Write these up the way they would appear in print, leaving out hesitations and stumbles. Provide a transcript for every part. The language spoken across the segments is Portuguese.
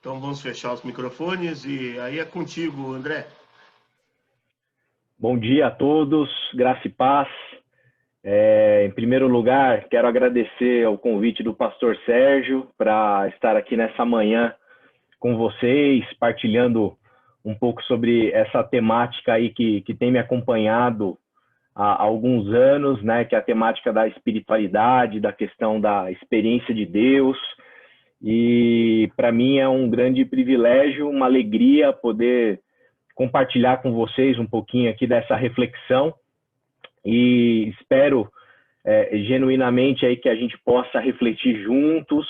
Então vamos fechar os microfones e aí é contigo, André. Bom dia a todos, graça e paz. Em primeiro lugar, quero agradecer ao convite do pastor Sérgio para estar aqui nessa manhã com vocês, partilhando um pouco sobre essa temática aí que tem me acompanhado há alguns anos, né, que é a temática da espiritualidade, da questão da experiência de Deus. E para mim é um grande privilégio, uma alegria poder compartilhar com vocês um pouquinho aqui dessa reflexão e espero genuinamente aí que a gente possa refletir juntos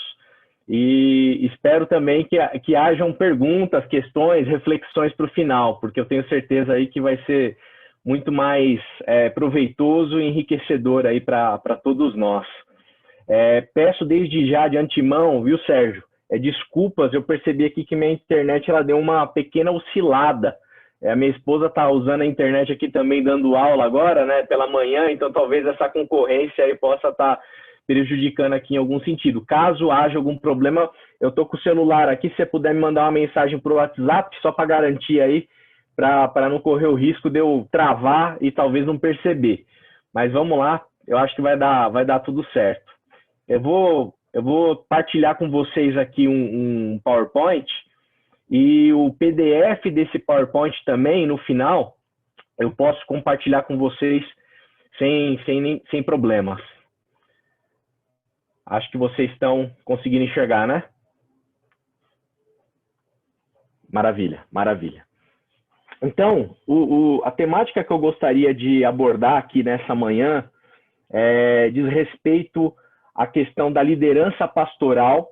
e espero também que hajam perguntas, questões, reflexões para o final, porque eu tenho certeza aí que vai ser muito mais proveitoso e enriquecedor aí para todos nós. Peço desde já de antemão, viu, Sérgio? Desculpas, eu percebi aqui que minha internet ela deu uma pequena oscilada. A minha esposa está usando a internet aqui também, dando aula agora, né, pela manhã, então talvez essa concorrência aí possa estar prejudicando aqui em algum sentido. Caso haja algum problema, eu estou com o celular aqui, se você puder me mandar uma mensagem para o WhatsApp, só para garantir aí, para não correr o risco de eu travar e talvez não perceber. Mas vamos lá, eu acho que vai dar tudo certo. Eu vou partilhar com vocês aqui um PowerPoint e o PDF desse PowerPoint também, no final, eu posso compartilhar com vocês sem problemas. Acho que vocês estão conseguindo enxergar, né? Maravilha, maravilha. Então, a temática que eu gostaria de abordar aqui nessa manhã diz respeito à questão da liderança pastoral,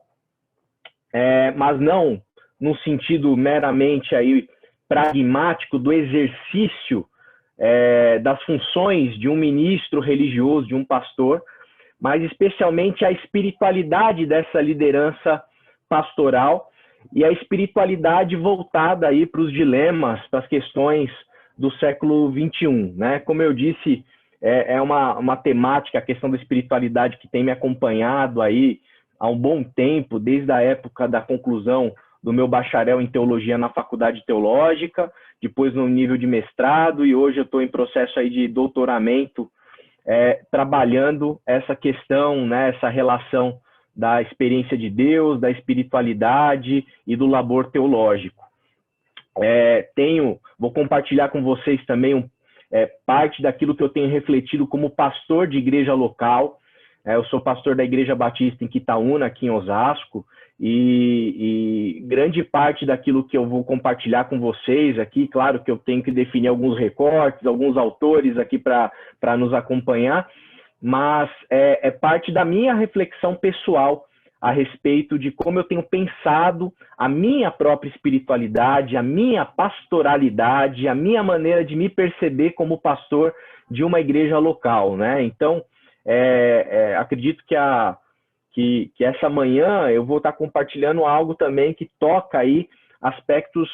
mas não no sentido meramente aí pragmático do exercício das funções de um ministro religioso, de um pastor, mas especialmente a espiritualidade dessa liderança pastoral e a espiritualidade voltada aí para os dilemas, para as questões do século XXI, né? Como eu disse, é uma temática, a questão da espiritualidade que tem me acompanhado aí há um bom tempo, desde a época da conclusão do meu bacharel em teologia na faculdade teológica, depois no nível de mestrado, e hoje eu estou em processo aí de doutoramento, trabalhando essa questão, né, essa relação da experiência de Deus, da espiritualidade e do labor teológico. Vou compartilhar com vocês também parte daquilo que eu tenho refletido como pastor de igreja local. Eu sou pastor da Igreja Batista em Quitaúna, aqui em Osasco, e grande parte daquilo que eu vou compartilhar com vocês aqui, claro que eu tenho que definir alguns recortes, alguns autores aqui para nos acompanhar, mas é parte da minha reflexão pessoal a respeito de como eu tenho pensado a minha própria espiritualidade, a minha pastoralidade, a minha maneira de me perceber como pastor de uma igreja local, né? Então, acredito que essa manhã eu vou estar compartilhando algo também que toca aí aspectos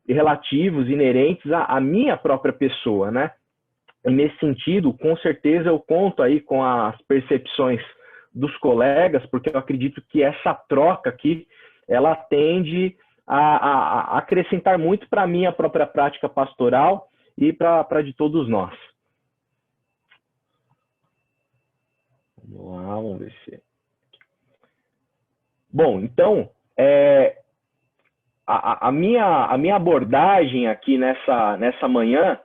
relativos, inerentes à minha própria pessoa, né? E nesse sentido, com certeza eu conto aí com as percepções dos colegas, porque eu acredito que essa troca aqui, ela tende a acrescentar muito para a minha própria prática pastoral e para de todos nós. Vamos lá, vamos ver se... Bom, então, a minha abordagem aqui nessa manhã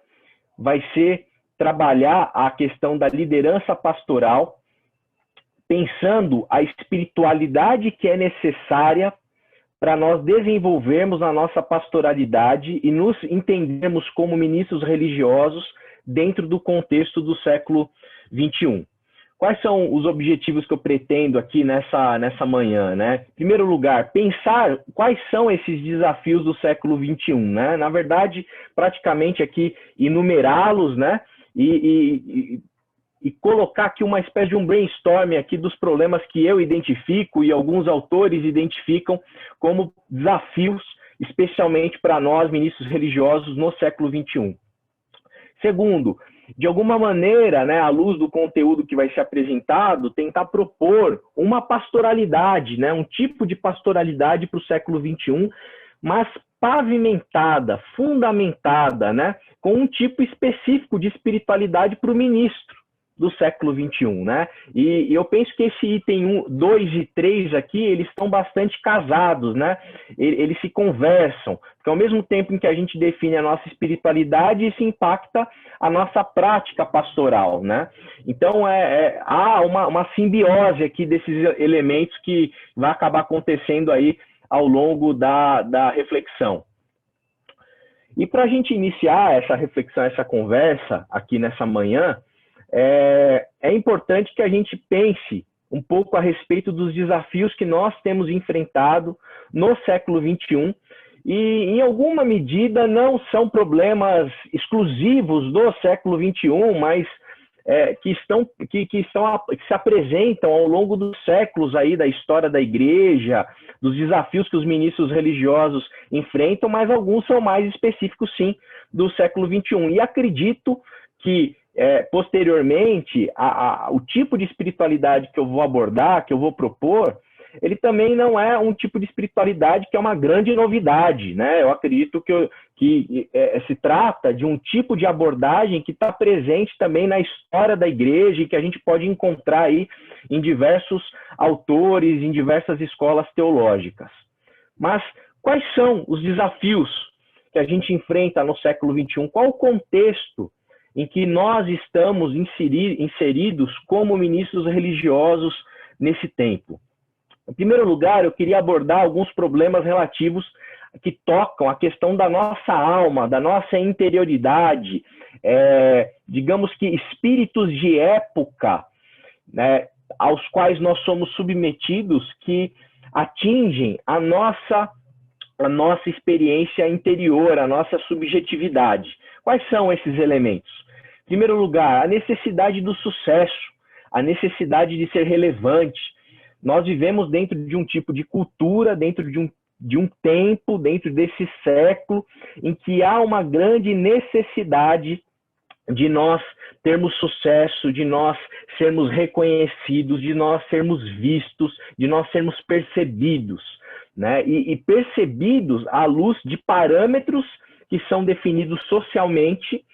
vai ser trabalhar a questão da liderança pastoral, pensando a espiritualidade que é necessária para nós desenvolvermos a nossa pastoralidade e nos entendermos como ministros religiosos dentro do contexto do século XXI. Quais são os objetivos que eu pretendo aqui nessa manhã, né? Em primeiro lugar, pensar quais são esses desafios do século XXI, né? Na verdade, praticamente aqui enumerá-los, né? E colocar aqui uma espécie de um brainstorming aqui dos problemas que eu identifico e alguns autores identificam como desafios, especialmente para nós, ministros religiosos, no século XXI. Segundo, de alguma maneira, né, à luz do conteúdo que vai ser apresentado, tentar propor uma pastoralidade, né, um tipo de pastoralidade para o século XXI, mas pavimentada, fundamentada, né, com um tipo específico de espiritualidade para o ministro do século XXI, né? E eu penso que esse item 1, 2 e 3 aqui, eles estão bastante casados, né? Eles se conversam, porque ao mesmo tempo em que a gente define a nossa espiritualidade, isso impacta a nossa prática pastoral, né? Então, há uma simbiose aqui desses elementos que vai acabar acontecendo aí ao longo da reflexão. E para a gente iniciar essa reflexão, essa conversa aqui nessa manhã, é importante que a gente pense um pouco a respeito dos desafios que nós temos enfrentado no século XXI e, em alguma medida, não são problemas exclusivos do século XXI, mas que se apresentam ao longo dos séculos aí da história da igreja, dos desafios que os ministros religiosos enfrentam, mas alguns são mais específicos, sim, do século XXI. E acredito que posteriormente, o tipo de espiritualidade que eu vou abordar, que eu vou propor, ele também não é um tipo de espiritualidade que é uma grande novidade, né? Eu acredito que se trata de um tipo de abordagem que está presente também na história da igreja e que a gente pode encontrar aí em diversos autores, em diversas escolas teológicas. Mas quais são os desafios que a gente enfrenta no século XXI? Qual o contexto em que nós estamos inseridos como ministros religiosos nesse tempo? Em primeiro lugar, eu queria abordar alguns problemas relativos que tocam a questão da nossa alma, da nossa interioridade, digamos que espíritos de época, né, aos quais nós somos submetidos, que atingem a nossa experiência interior, a nossa subjetividade. Quais são esses elementos? Em primeiro lugar, a necessidade do sucesso, a necessidade de ser relevante. Nós vivemos dentro de um tipo de cultura, dentro de um tempo, dentro desse século, em que há uma grande necessidade de nós termos sucesso, de nós sermos reconhecidos, de nós sermos vistos, de nós sermos percebidos, né? E percebidos à luz de parâmetros que são definidos socialmente,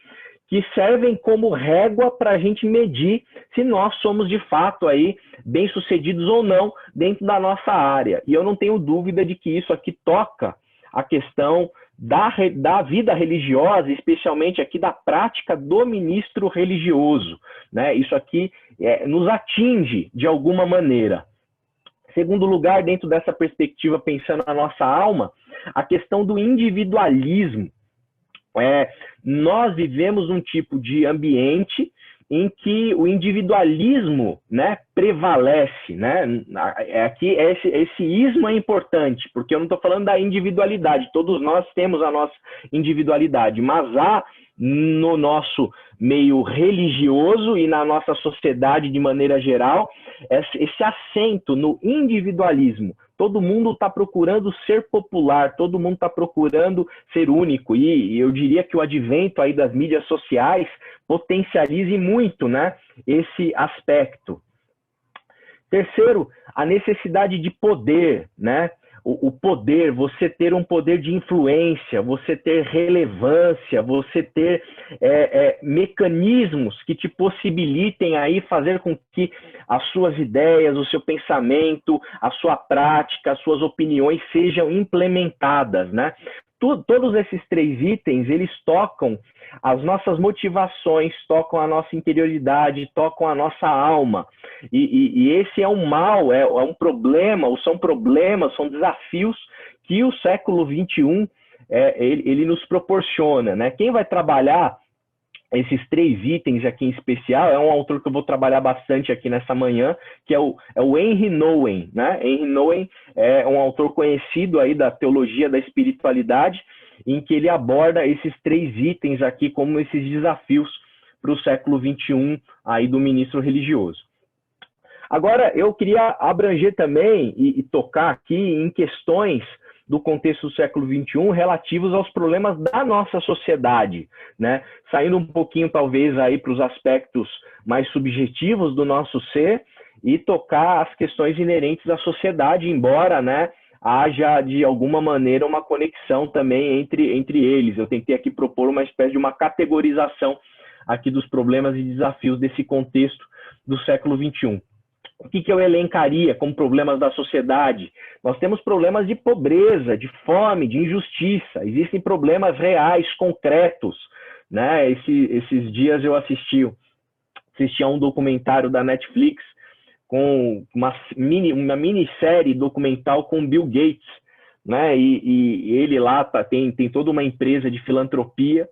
que servem como régua para a gente medir se nós somos de fato aí bem-sucedidos ou não dentro da nossa área. E eu não tenho dúvida de que isso aqui toca a questão da vida religiosa, especialmente aqui da prática do ministro religioso, né? Isso aqui nos atinge de alguma maneira. Segundo lugar, dentro dessa perspectiva, pensando na nossa alma, a questão do individualismo. Nós vivemos um tipo de ambiente em que o individualismo, né, prevalece, né? Aqui esse ismo é importante, porque eu não estou falando da individualidade, todos nós temos a nossa individualidade, mas há no nosso meio religioso e na nossa sociedade de maneira geral esse acento no individualismo. Todo mundo está procurando ser popular, todo mundo está procurando ser único. E eu diria que o advento aí das mídias sociais potencialize muito, né, esse aspecto. Terceiro, a necessidade de poder, né? O poder, você ter um poder de influência, você ter relevância, você ter mecanismos que te possibilitem aí fazer com que as suas ideias, o seu pensamento, a sua prática, as suas opiniões sejam implementadas, né? Todos esses três itens, eles tocam as nossas motivações, tocam a nossa interioridade, tocam a nossa alma. E esse é um mal, é um problema, ou são problemas, são desafios que o século XXI ele nos proporciona, né? Quem vai trabalhar esses três itens aqui em especial é um autor que eu vou trabalhar bastante aqui nessa manhã, que é o Henry Nouwen, né? Henry Nouwen é um autor conhecido aí da teologia da espiritualidade, em que ele aborda esses três itens aqui como esses desafios para o século XXI aí do ministro religioso. Agora, eu queria abranger também e tocar aqui em questões do contexto do século XXI relativos aos problemas da nossa sociedade, né? Saindo um pouquinho, talvez, aí para os aspectos mais subjetivos do nosso ser e tocar as questões inerentes à sociedade, embora, né, haja, de alguma maneira, uma conexão também entre eles. Eu tentei aqui propor uma espécie de uma categorização aqui dos problemas e desafios desse contexto do século XXI. O que eu elencaria como problemas da sociedade? Nós temos problemas de pobreza, de fome, de injustiça. Existem problemas reais, concretos, né? Esses dias eu assisti a um documentário da Netflix com uma minissérie documental com Bill Gates, né? E ele lá tem toda uma empresa de filantropia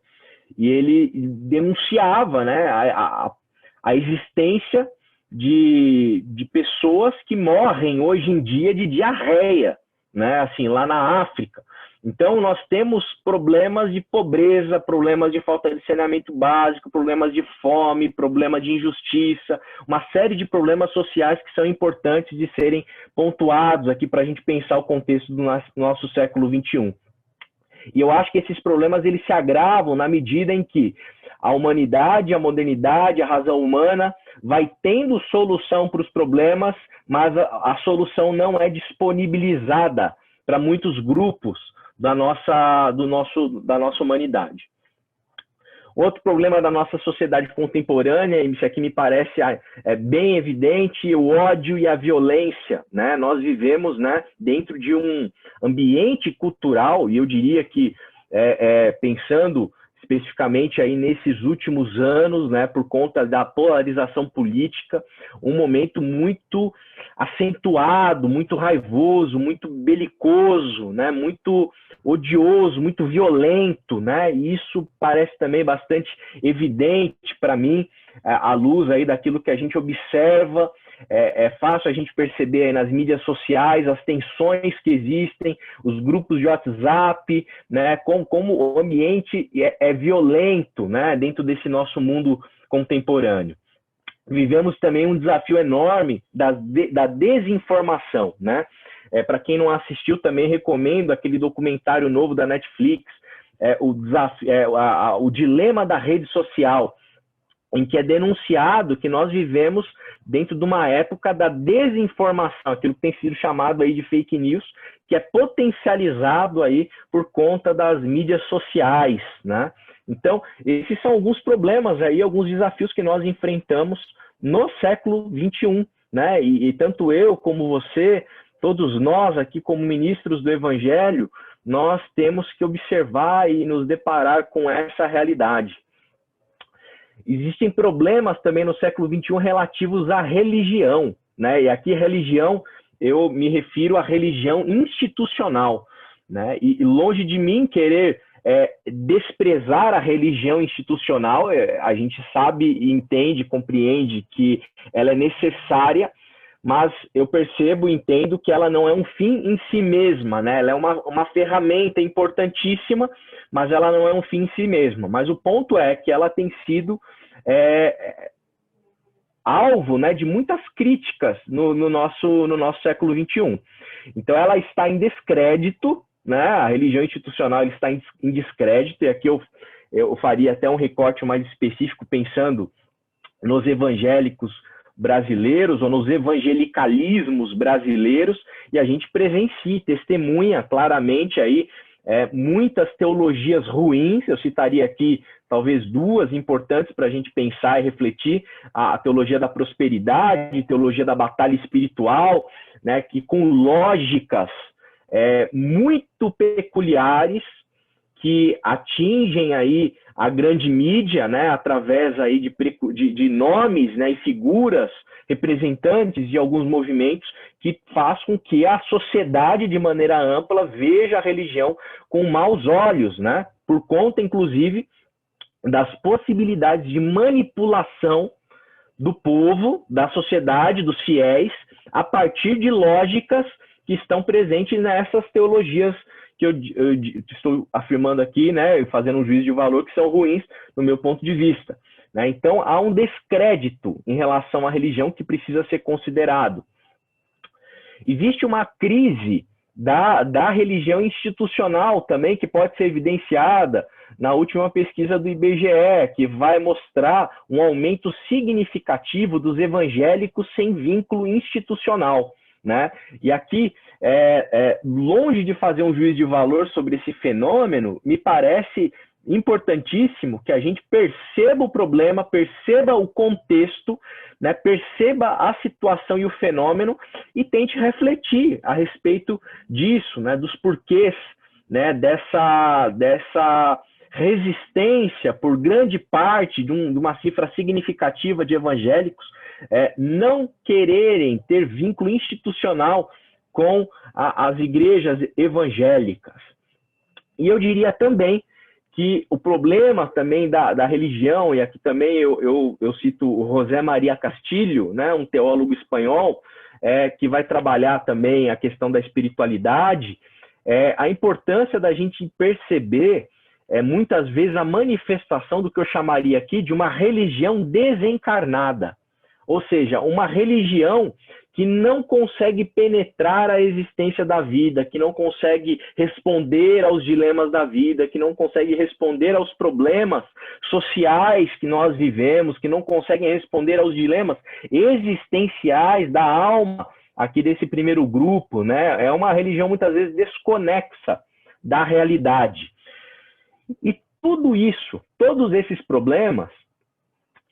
e ele denunciava, né, a existência de pessoas que morrem hoje em dia de diarreia, né? Assim, lá na África. Então, nós temos problemas de pobreza, problemas de falta de saneamento básico, problemas de fome, problema de injustiça, uma série de problemas sociais que são importantes de serem pontuados aqui para a gente pensar o contexto do nosso século XXI. E eu acho que esses problemas eles se agravam na medida em que a humanidade, a modernidade, a razão humana vai tendo solução para os problemas, mas a solução não é disponibilizada para muitos grupos da nossa humanidade. Outro problema da nossa sociedade contemporânea, isso aqui me parece bem evidente, o ódio e a violência, né? Nós vivemos, né, dentro de um ambiente cultural, e eu diria que, pensando especificamente aí nesses últimos anos, né, por conta da polarização política, um momento muito acentuado, muito raivoso, muito belicoso, né, muito odioso, muito violento, né? E isso parece também bastante evidente para mim, à luz aí daquilo que a gente observa. É fácil a gente perceber aí nas mídias sociais as tensões que existem, os grupos de WhatsApp, né? Como o ambiente é violento, né? Dentro desse nosso mundo contemporâneo. Vivemos também um desafio enorme da desinformação, né? Para quem não assistiu, também recomendo aquele documentário novo da Netflix, o dilema da rede social, em que é denunciado que nós vivemos dentro de uma época da desinformação, aquilo que tem sido chamado aí de fake news, que é potencializado aí por conta das mídias sociais, né? Então, esses são alguns problemas aí, alguns desafios que nós enfrentamos no século XXI, né? E tanto eu como você, todos nós aqui como ministros do Evangelho, nós temos que observar e nos deparar com essa realidade. Existem problemas também no século XXI relativos à religião, né? E aqui religião, eu me refiro à religião institucional, né? E longe de mim querer desprezar a religião institucional, a gente sabe, entende, compreende que ela é necessária, mas eu percebo e entendo que ela não é um fim em si mesma, né? Ela é uma ferramenta importantíssima, mas ela não é um fim em si mesma. Mas o ponto é que ela tem sido alvo, né, de muitas críticas no nosso século XXI. Então ela está em descrédito, né? A religião institucional está em descrédito, e aqui eu faria até um recorte mais específico pensando nos evangélicos brasileiros ou nos evangelicalismos brasileiros, e a gente presencia e testemunha claramente aí muitas teologias ruins. Eu citaria aqui talvez duas importantes para a gente pensar e refletir: a teologia da prosperidade, a teologia da batalha espiritual, né, que com lógicas muito peculiares que atingem aí a grande mídia, né, através aí de nomes, né, e figuras representantes de alguns movimentos, que faz com que a sociedade, de maneira ampla, veja a religião com maus olhos, né, por conta, inclusive, das possibilidades de manipulação do povo, da sociedade, dos fiéis, a partir de lógicas que estão presentes nessas teologias que eu estou afirmando aqui, né, fazendo um juízo de valor, que são ruins no meu ponto de vista, né? Então, há um descrédito em relação à religião que precisa ser considerado. Existe uma crise da religião institucional também, que pode ser evidenciada na última pesquisa do IBGE, que vai mostrar um aumento significativo dos evangélicos sem vínculo institucional, né? E aqui, longe de fazer um juízo de valor sobre esse fenômeno, me parece importantíssimo que a gente perceba o problema, perceba o contexto, né, perceba a situação e o fenômeno e tente refletir a respeito disso, né, dos porquês, né, dessa resistência por grande parte de uma cifra significativa de evangélicos não quererem ter vínculo institucional com as igrejas evangélicas. E eu diria também que o problema também da religião, e aqui também eu cito o José María Castillo, né, um teólogo espanhol, que vai trabalhar também a questão da espiritualidade, a importância da gente perceber, muitas vezes, a manifestação do que eu chamaria aqui de uma religião desencarnada, ou seja, uma religião que não consegue penetrar a existência da vida, que não consegue responder aos dilemas da vida, que não consegue responder aos problemas sociais que nós vivemos, que não conseguem responder aos dilemas existenciais da alma aqui desse primeiro grupo, né? É uma religião muitas vezes desconexa da realidade. E tudo isso, todos esses problemas,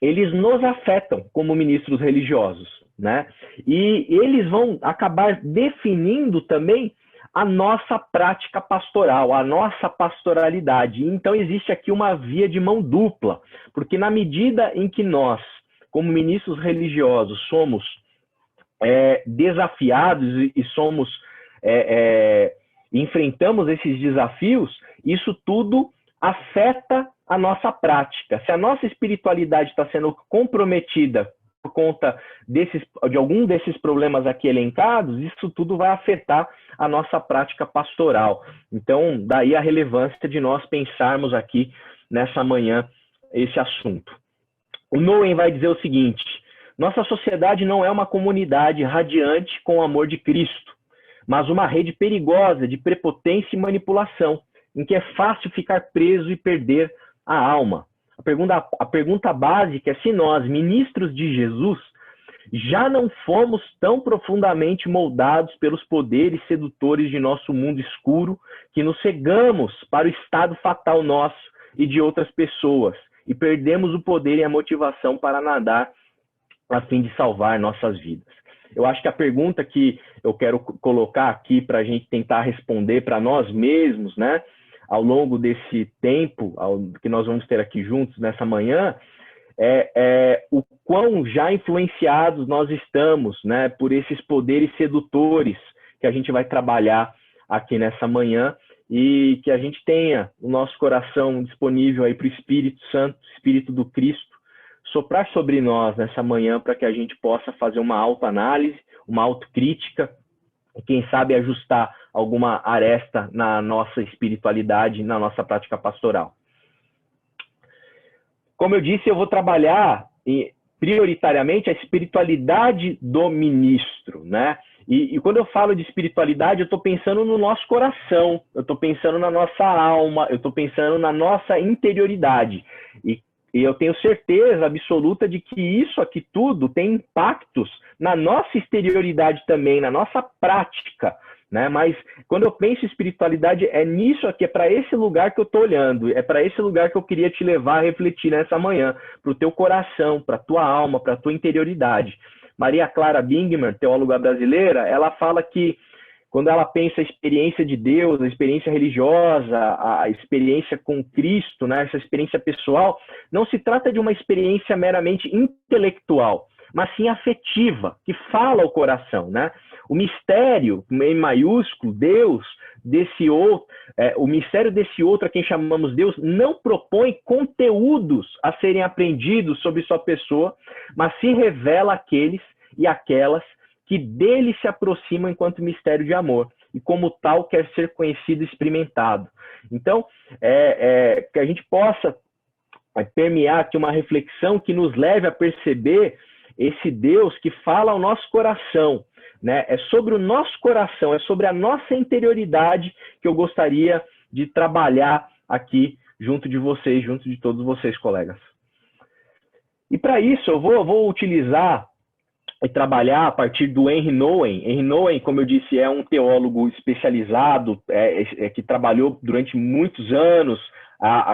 eles nos afetam como ministros religiosos, né? E eles vão acabar definindo também a nossa prática pastoral, a nossa pastoralidade. Então existe aqui uma via de mão dupla, porque na medida em que nós, como ministros religiosos, somos desafiados e somos enfrentamos esses desafios, isso tudo afeta a nossa prática. Se a nossa espiritualidade está sendo comprometida por conta de algum desses problemas aqui elencados, isso tudo vai afetar a nossa prática pastoral. Então, daí a relevância de nós pensarmos aqui nessa manhã esse assunto. O Noen vai dizer o seguinte: nossa sociedade não é uma comunidade radiante com o amor de Cristo, mas uma rede perigosa de prepotência e manipulação, em que é fácil ficar preso e perder a alma. A pergunta básica é se nós, ministros de Jesus, já não fomos tão profundamente moldados pelos poderes sedutores de nosso mundo escuro que nos cegamos para o estado fatal nosso e de outras pessoas e perdemos o poder e a motivação para nadar a fim de salvar nossas vidas. Eu acho que a pergunta que eu quero colocar aqui para a gente tentar responder para nós mesmos, né, ao longo desse tempo que nós vamos ter aqui juntos nessa manhã, o quão já influenciados nós estamos, né, por esses poderes sedutores que a gente vai trabalhar aqui nessa manhã, e que a gente tenha o nosso coração disponível aí para o Espírito Santo, Espírito do Cristo, soprar sobre nós nessa manhã para que a gente possa fazer uma autoanálise, uma autocrítica, e quem sabe ajustar alguma aresta na nossa espiritualidade, na nossa prática pastoral. Como eu disse, eu vou trabalhar prioritariamente a espiritualidade do ministro, né? E quando eu falo de espiritualidade, eu estou pensando no nosso coração, eu estou pensando na nossa alma, eu estou pensando na nossa interioridade. E eu tenho certeza absoluta de que isso aqui tudo tem impactos na nossa exterioridade também, na nossa prática, né? Mas quando eu penso em espiritualidade, é nisso aqui, é para esse lugar que eu estou olhando, é para esse lugar que eu queria te levar a refletir nessa manhã, para o teu coração, para a tua alma, para a tua interioridade. Maria Clara Bingman, teóloga brasileira, ela fala que quando ela pensa a experiência de Deus, a experiência religiosa, a experiência com Cristo, né, essa experiência pessoal, não se trata de uma experiência meramente intelectual, mas sim afetiva, que fala ao coração, né? O mistério, em maiúsculo, Deus, desse outro, o mistério desse outro a quem chamamos Deus, não propõe conteúdos a serem aprendidos sobre sua pessoa, mas se revela àqueles e àquelas que dele se aproximam enquanto mistério de amor, e como tal quer ser conhecido e experimentado. Então, que a gente possa permear aqui uma reflexão que nos leve a perceber esse Deus que fala ao nosso coração, né? É sobre o nosso coração, é sobre a nossa interioridade que eu gostaria de trabalhar aqui junto de vocês, junto de todos vocês, colegas. E para isso eu vou utilizar e trabalhar a partir do Henry Nouwen. Henry Nouwen, como eu disse, é um teólogo especializado, que trabalhou durante muitos anos,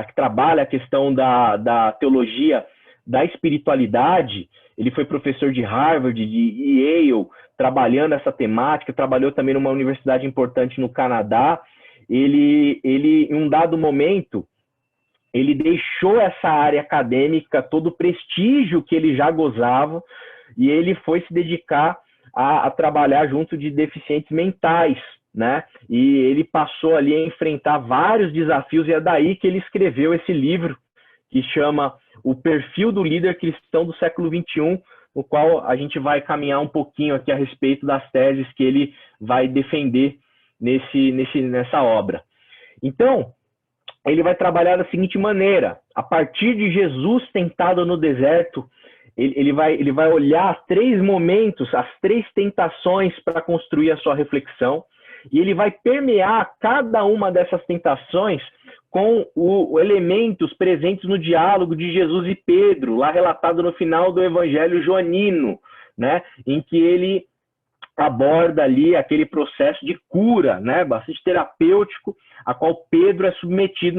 que trabalha a questão da teologia da espiritualidade. Ele foi professor de Harvard, de Yale, trabalhando essa temática, trabalhou também numa universidade importante no Canadá. Ele em um dado momento, ele deixou essa área acadêmica, todo o prestígio que ele já gozava, e ele foi se dedicar a trabalhar junto de deficientes mentais, né? E ele passou ali a enfrentar vários desafios, e é daí que ele escreveu esse livro, que chama O Perfil do Líder Cristão do Século XXI, no qual a gente vai caminhar um pouquinho aqui a respeito das teses que ele vai defender nessa obra. Então, ele vai trabalhar da seguinte maneira: a partir de Jesus tentado no deserto, ele vai olhar 3 momentos, as 3 tentações para construir a sua reflexão, e ele vai permear cada uma dessas tentações com elementos presentes no diálogo de Jesus e Pedro, lá relatado no final do Evangelho Joanino, né, em que ele aborda ali aquele processo de cura, né, bastante terapêutico, a qual Pedro é submetido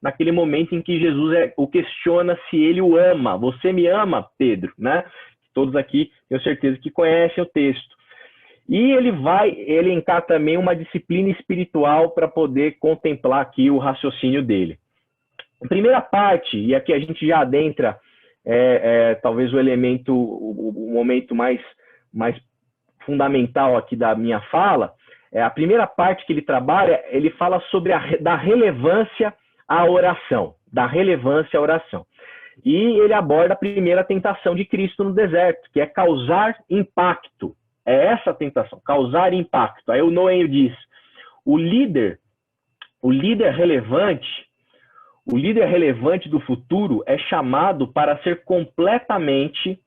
naquele momento em que Jesus o questiona se ele o ama. Você me ama, Pedro? Né? Todos aqui, tenho certeza que conhecem o texto. E ele vai elencar também uma disciplina espiritual para poder contemplar aqui o raciocínio dele. A primeira parte, e aqui a gente já adentra talvez o momento mais fundamental aqui da minha fala, a primeira parte que ele trabalha, ele fala sobre da relevância à oração, E ele aborda a primeira tentação de Cristo no deserto, que é causar impacto. É essa a tentação, causar impacto. Aí o Nouwen diz, o líder relevante do futuro é chamado para ser completamente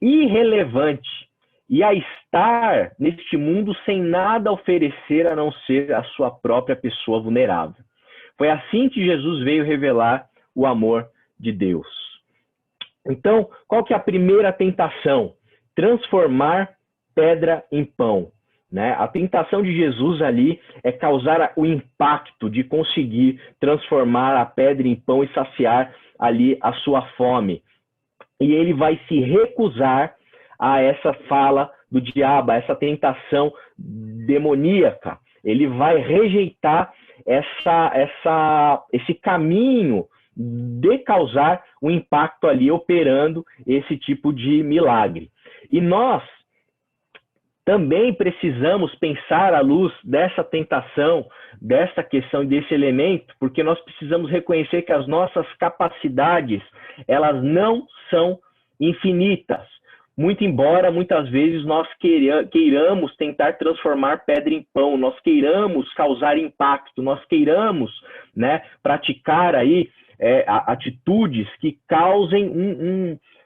irrelevante e a estar neste mundo sem nada oferecer a não ser a sua própria pessoa vulnerável. Foi assim que Jesus veio revelar o amor de Deus. Então, qual que é a primeira tentação? Transformar pedra em pão. Né? A tentação de Jesus ali é causar o impacto de conseguir transformar a pedra em pão e saciar ali a sua fome. E ele vai se recusar a essa fala do diabo, a essa tentação demoníaca. Ele vai rejeitar esse caminho de causar um impacto ali, operando esse tipo de milagre. E nós também precisamos pensar à luz dessa tentação, dessa questão, desse elemento, porque nós precisamos reconhecer que as nossas capacidades, elas não são infinitas. Muito embora, muitas vezes, nós queiramos tentar transformar pedra em pão, nós queiramos causar impacto, nós queiramos, né, praticar aí atitudes que causem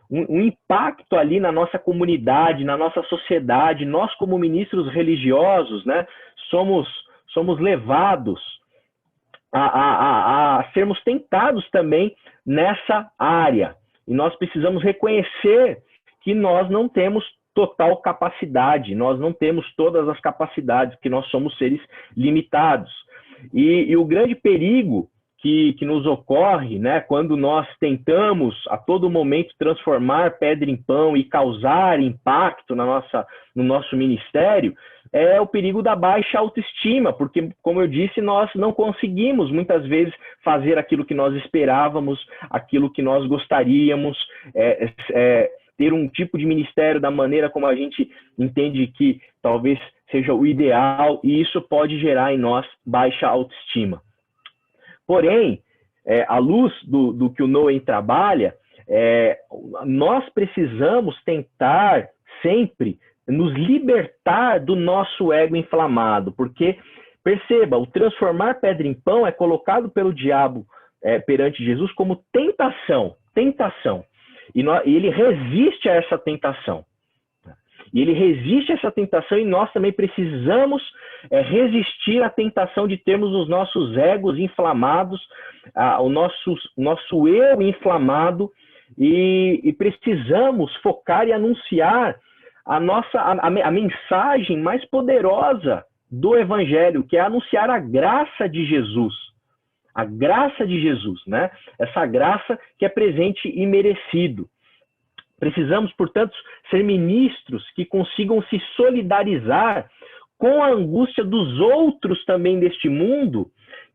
um impacto ali na nossa comunidade, na nossa sociedade. Nós, como ministros religiosos, né, somos levados a sermos tentados também nessa área. E nós precisamos reconhecer que nós não temos total capacidade, nós não temos todas as capacidades, que nós somos seres limitados. E o grande perigo que nos ocorre, né, quando nós tentamos a todo momento transformar pedra em pão e causar impacto no nosso ministério, é o perigo da baixa autoestima, porque, como eu disse, nós não conseguimos muitas vezes fazer aquilo que nós esperávamos, aquilo que nós gostaríamos, ter um tipo de ministério da maneira como a gente entende que talvez seja o ideal, e isso pode gerar em nós baixa autoestima. Porém, à luz do que o Nouwen trabalha, nós precisamos tentar sempre nos libertar do nosso ego inflamado, porque, perceba, o transformar pedra em pão é colocado pelo diabo perante Jesus como tentação. E ele resiste a essa tentação. E ele resiste a essa tentação e nós também precisamos resistir à tentação de termos os nossos egos inflamados, o nosso eu inflamado, e precisamos focar e anunciar a mensagem mais poderosa do Evangelho, que é anunciar a graça de Jesus. A graça de Jesus, né? Essa graça que é presente e merecido. Precisamos, portanto, ser ministros que consigam se solidarizar com a angústia dos outros também deste mundo,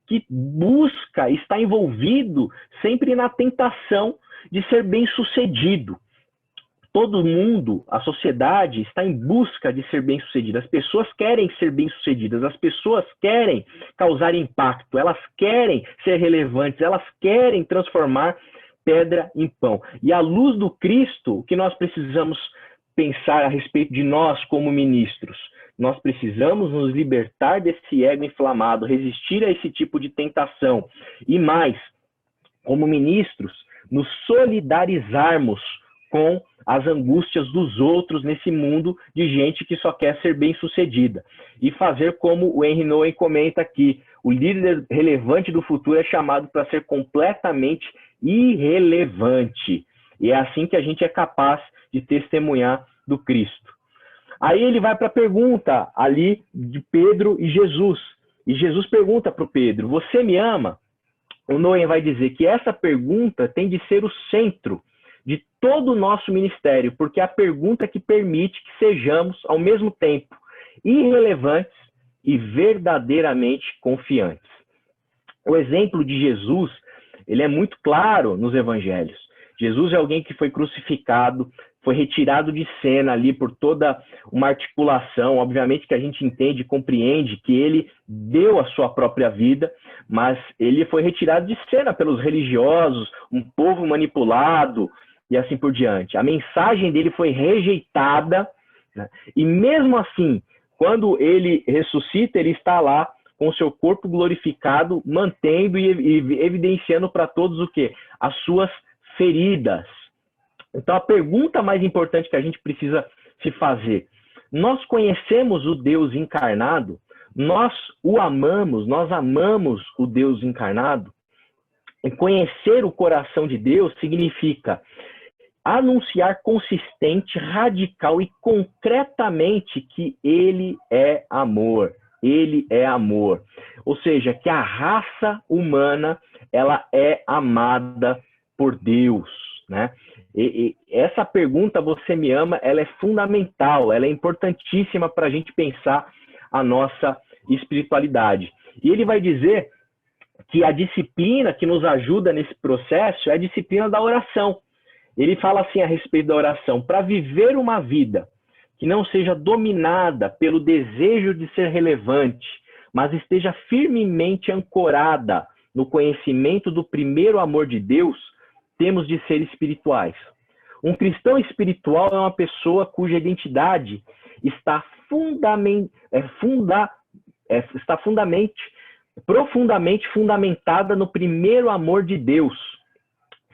que busca, está envolvido sempre na tentação de ser bem-sucedido. Todo mundo, a sociedade, está em busca de ser bem-sucedida. As pessoas querem ser bem-sucedidas, as pessoas querem causar impacto, elas querem ser relevantes, elas querem transformar pedra em pão. E à luz do Cristo, o que nós precisamos pensar a respeito de nós como ministros? Nós precisamos nos libertar desse ego inflamado, resistir a esse tipo de tentação. E mais, como ministros, nos solidarizarmos com as angústias dos outros nesse mundo de gente que só quer ser bem-sucedida. E fazer como o Henry Nouwen comenta aqui, o líder relevante do futuro é chamado para ser completamente irrelevante. E é assim que a gente é capaz de testemunhar do Cristo. Aí ele vai para a pergunta ali de Pedro e Jesus. E Jesus pergunta para o Pedro, você me ama? O Nouwen vai dizer que essa pergunta tem de ser o centro de todo o nosso ministério, porque é a pergunta que permite que sejamos, ao mesmo tempo, irrelevantes e verdadeiramente confiantes. O exemplo de Jesus, ele é muito claro nos evangelhos. Jesus é alguém que foi crucificado, foi retirado de cena ali por toda uma articulação. Obviamente que a gente entende e compreende que ele deu a sua própria vida, mas ele foi retirado de cena pelos religiosos, um povo manipulado e assim por diante. A mensagem dele foi rejeitada, né? E mesmo assim, quando ele ressuscita, ele está lá com o seu corpo glorificado, mantendo e evidenciando para todos o quê? As suas feridas. Então, a pergunta mais importante que a gente precisa se fazer, nós conhecemos o Deus encarnado? Nós o amamos? Nós amamos o Deus encarnado? E conhecer o coração de Deus significa anunciar consistente, radical e concretamente que ele é amor. Ele é amor. Ou seja, que a raça humana, ela é amada por Deus, né? E essa pergunta, você me ama, ela é fundamental, ela é importantíssima para a gente pensar a nossa espiritualidade. E ele vai dizer que a disciplina que nos ajuda nesse processo é a disciplina da oração. Ele fala assim a respeito da oração: para viver uma vida que não seja dominada pelo desejo de ser relevante, mas esteja firmemente ancorada no conhecimento do primeiro amor de Deus, temos de ser espirituais. Um cristão espiritual é uma pessoa cuja identidade está profundamente fundamentada no primeiro amor de Deus.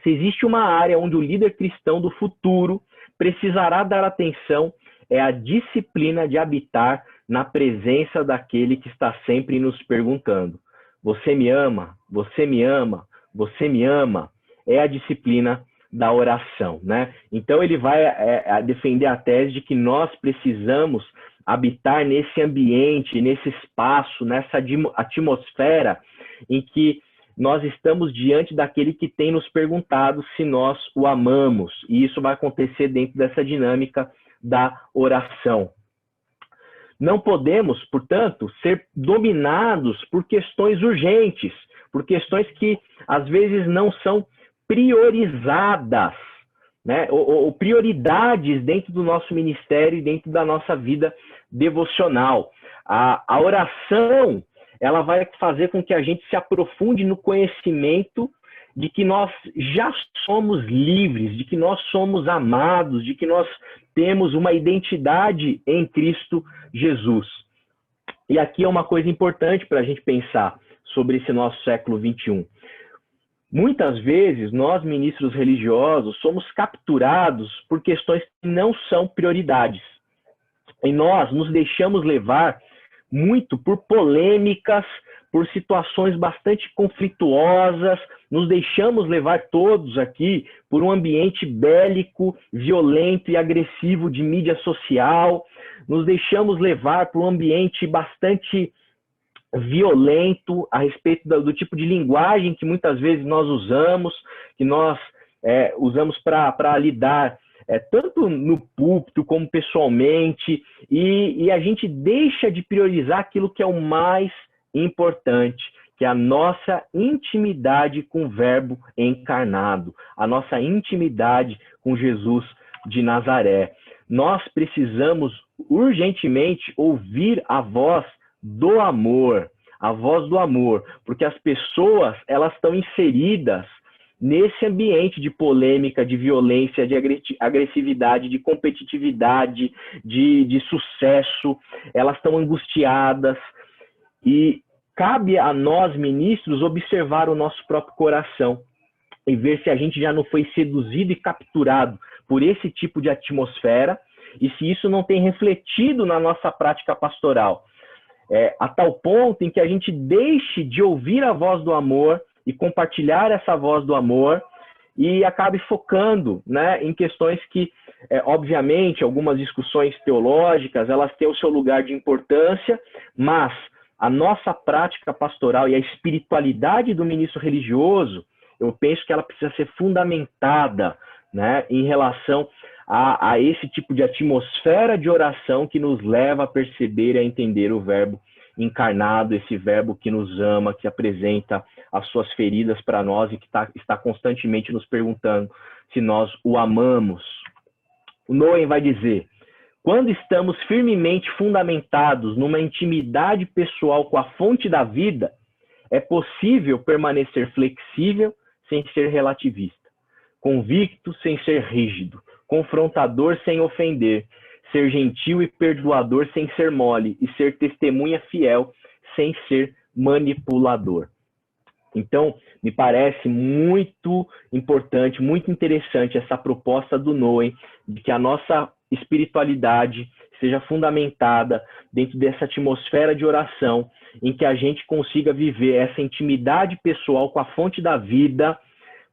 Se existe uma área onde o líder cristão do futuro precisará dar atenção, é a disciplina de habitar na presença daquele que está sempre nos perguntando: você me ama? Você me ama? Você me ama? É a disciplina da oração, né? Então ele vai defender a tese de que nós precisamos habitar nesse ambiente, nesse espaço, nessa atmosfera em que nós estamos diante daquele que tem nos perguntado se nós o amamos. E isso vai acontecer dentro dessa dinâmica da oração. Não podemos, portanto, ser dominados por questões urgentes, por questões que às vezes não são priorizadas, né? Ou prioridades dentro do nosso ministério e dentro da nossa vida devocional. A oração, ela vai fazer com que a gente se aprofunde no conhecimento de que nós já somos livres, de que nós somos amados, de que nós temos uma identidade em Cristo Jesus. E aqui é uma coisa importante para a gente pensar sobre esse nosso século XXI. Muitas vezes, nós, ministros religiosos, somos capturados por questões que não são prioridades. E nós nos deixamos levar muito por polêmicas, por situações bastante conflituosas, nos deixamos levar todos aqui por um ambiente bélico, violento e agressivo de mídia social, nos deixamos levar por um ambiente bastante violento a respeito do tipo de linguagem que muitas vezes nós usamos, que nós usamos para lidar tanto no púlpito como pessoalmente, e a gente deixa de priorizar aquilo que é o mais importante, que é a nossa intimidade com o Verbo encarnado, a nossa intimidade com Jesus de Nazaré. Nós precisamos urgentemente ouvir a voz do amor, porque as pessoas, elas estão inseridas nesse ambiente de polêmica, de violência, de agressividade, de competitividade, de sucesso, elas estão angustiadas, e cabe a nós, ministros, observar o nosso próprio coração e ver se a gente já não foi seduzido e capturado por esse tipo de atmosfera e se isso não tem refletido na nossa prática pastoral. A tal ponto em que a gente deixe de ouvir a voz do amor e compartilhar essa voz do amor e acabe focando, né, em questões que, obviamente, algumas discussões teológicas, elas têm o seu lugar de importância, mas a nossa prática pastoral e a espiritualidade do ministro religioso, eu penso que ela precisa ser fundamentada, né, em relação a esse tipo de atmosfera de oração que nos leva a perceber e a entender o Verbo encarnado, esse Verbo que nos ama, que apresenta as suas feridas para nós e que está constantemente nos perguntando se nós o amamos. O Noem vai dizer: quando estamos firmemente fundamentados numa intimidade pessoal com a fonte da vida, é possível permanecer flexível sem ser relativista, convicto sem ser rígido, confrontador sem ofender, ser gentil e perdoador sem ser mole e ser testemunha fiel sem ser manipulador. Então, me parece muito importante, muito interessante essa proposta do Noem de que a nossa espiritualidade seja fundamentada dentro dessa atmosfera de oração, em que a gente consiga viver essa intimidade pessoal com a fonte da vida,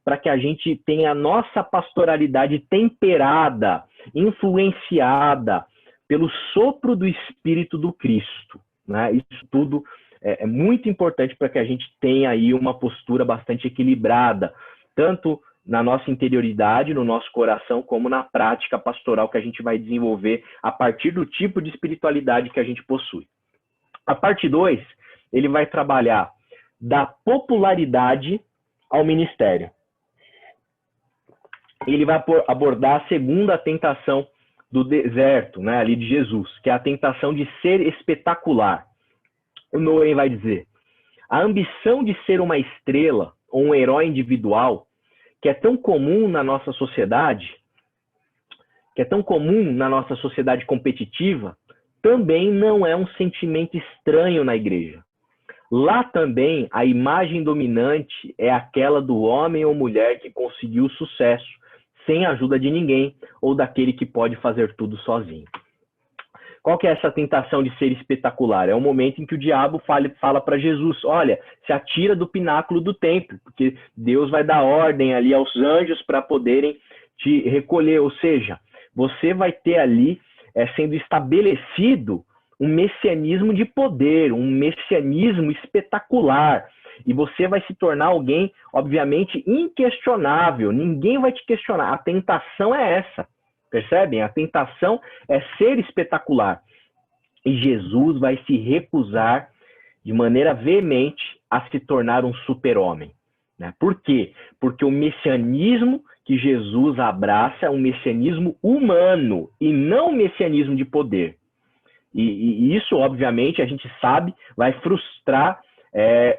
para que a gente tenha a nossa pastoralidade temperada, influenciada pelo sopro do Espírito do Cristo, né? Isso tudo é muito importante para que a gente tenha aí uma postura bastante equilibrada, tanto na nossa interioridade, no nosso coração, como na prática pastoral que a gente vai desenvolver a partir do tipo de espiritualidade que a gente possui. A parte 2, ele vai trabalhar da popularidade ao ministério. Ele vai abordar a segunda tentação do deserto, né, ali de Jesus, que é a tentação de ser espetacular. O Noem vai dizer: a ambição de ser uma estrela ou um herói individual, que é tão comum na nossa sociedade, competitiva, também não é um sentimento estranho na igreja. Lá também a imagem dominante é aquela do homem ou mulher que conseguiu sucesso, sem a ajuda de ninguém ou daquele que pode fazer tudo sozinho. Qual que é essa tentação de ser espetacular? É o momento em que o diabo fala para Jesus: olha, se atira do pináculo do templo, porque Deus vai dar ordem ali aos anjos para poderem te recolher. Ou seja, você vai ter ali sendo estabelecido um messianismo de poder, um messianismo espetacular. E você vai se tornar alguém, obviamente, inquestionável. Ninguém vai te questionar. A tentação é essa. Percebem? A tentação é ser espetacular. E Jesus vai se recusar de maneira veemente a se tornar um super-homem, né? Por quê? Porque o messianismo que Jesus abraça é um messianismo humano e não um messianismo de poder. E isso, obviamente, a gente sabe, vai frustrar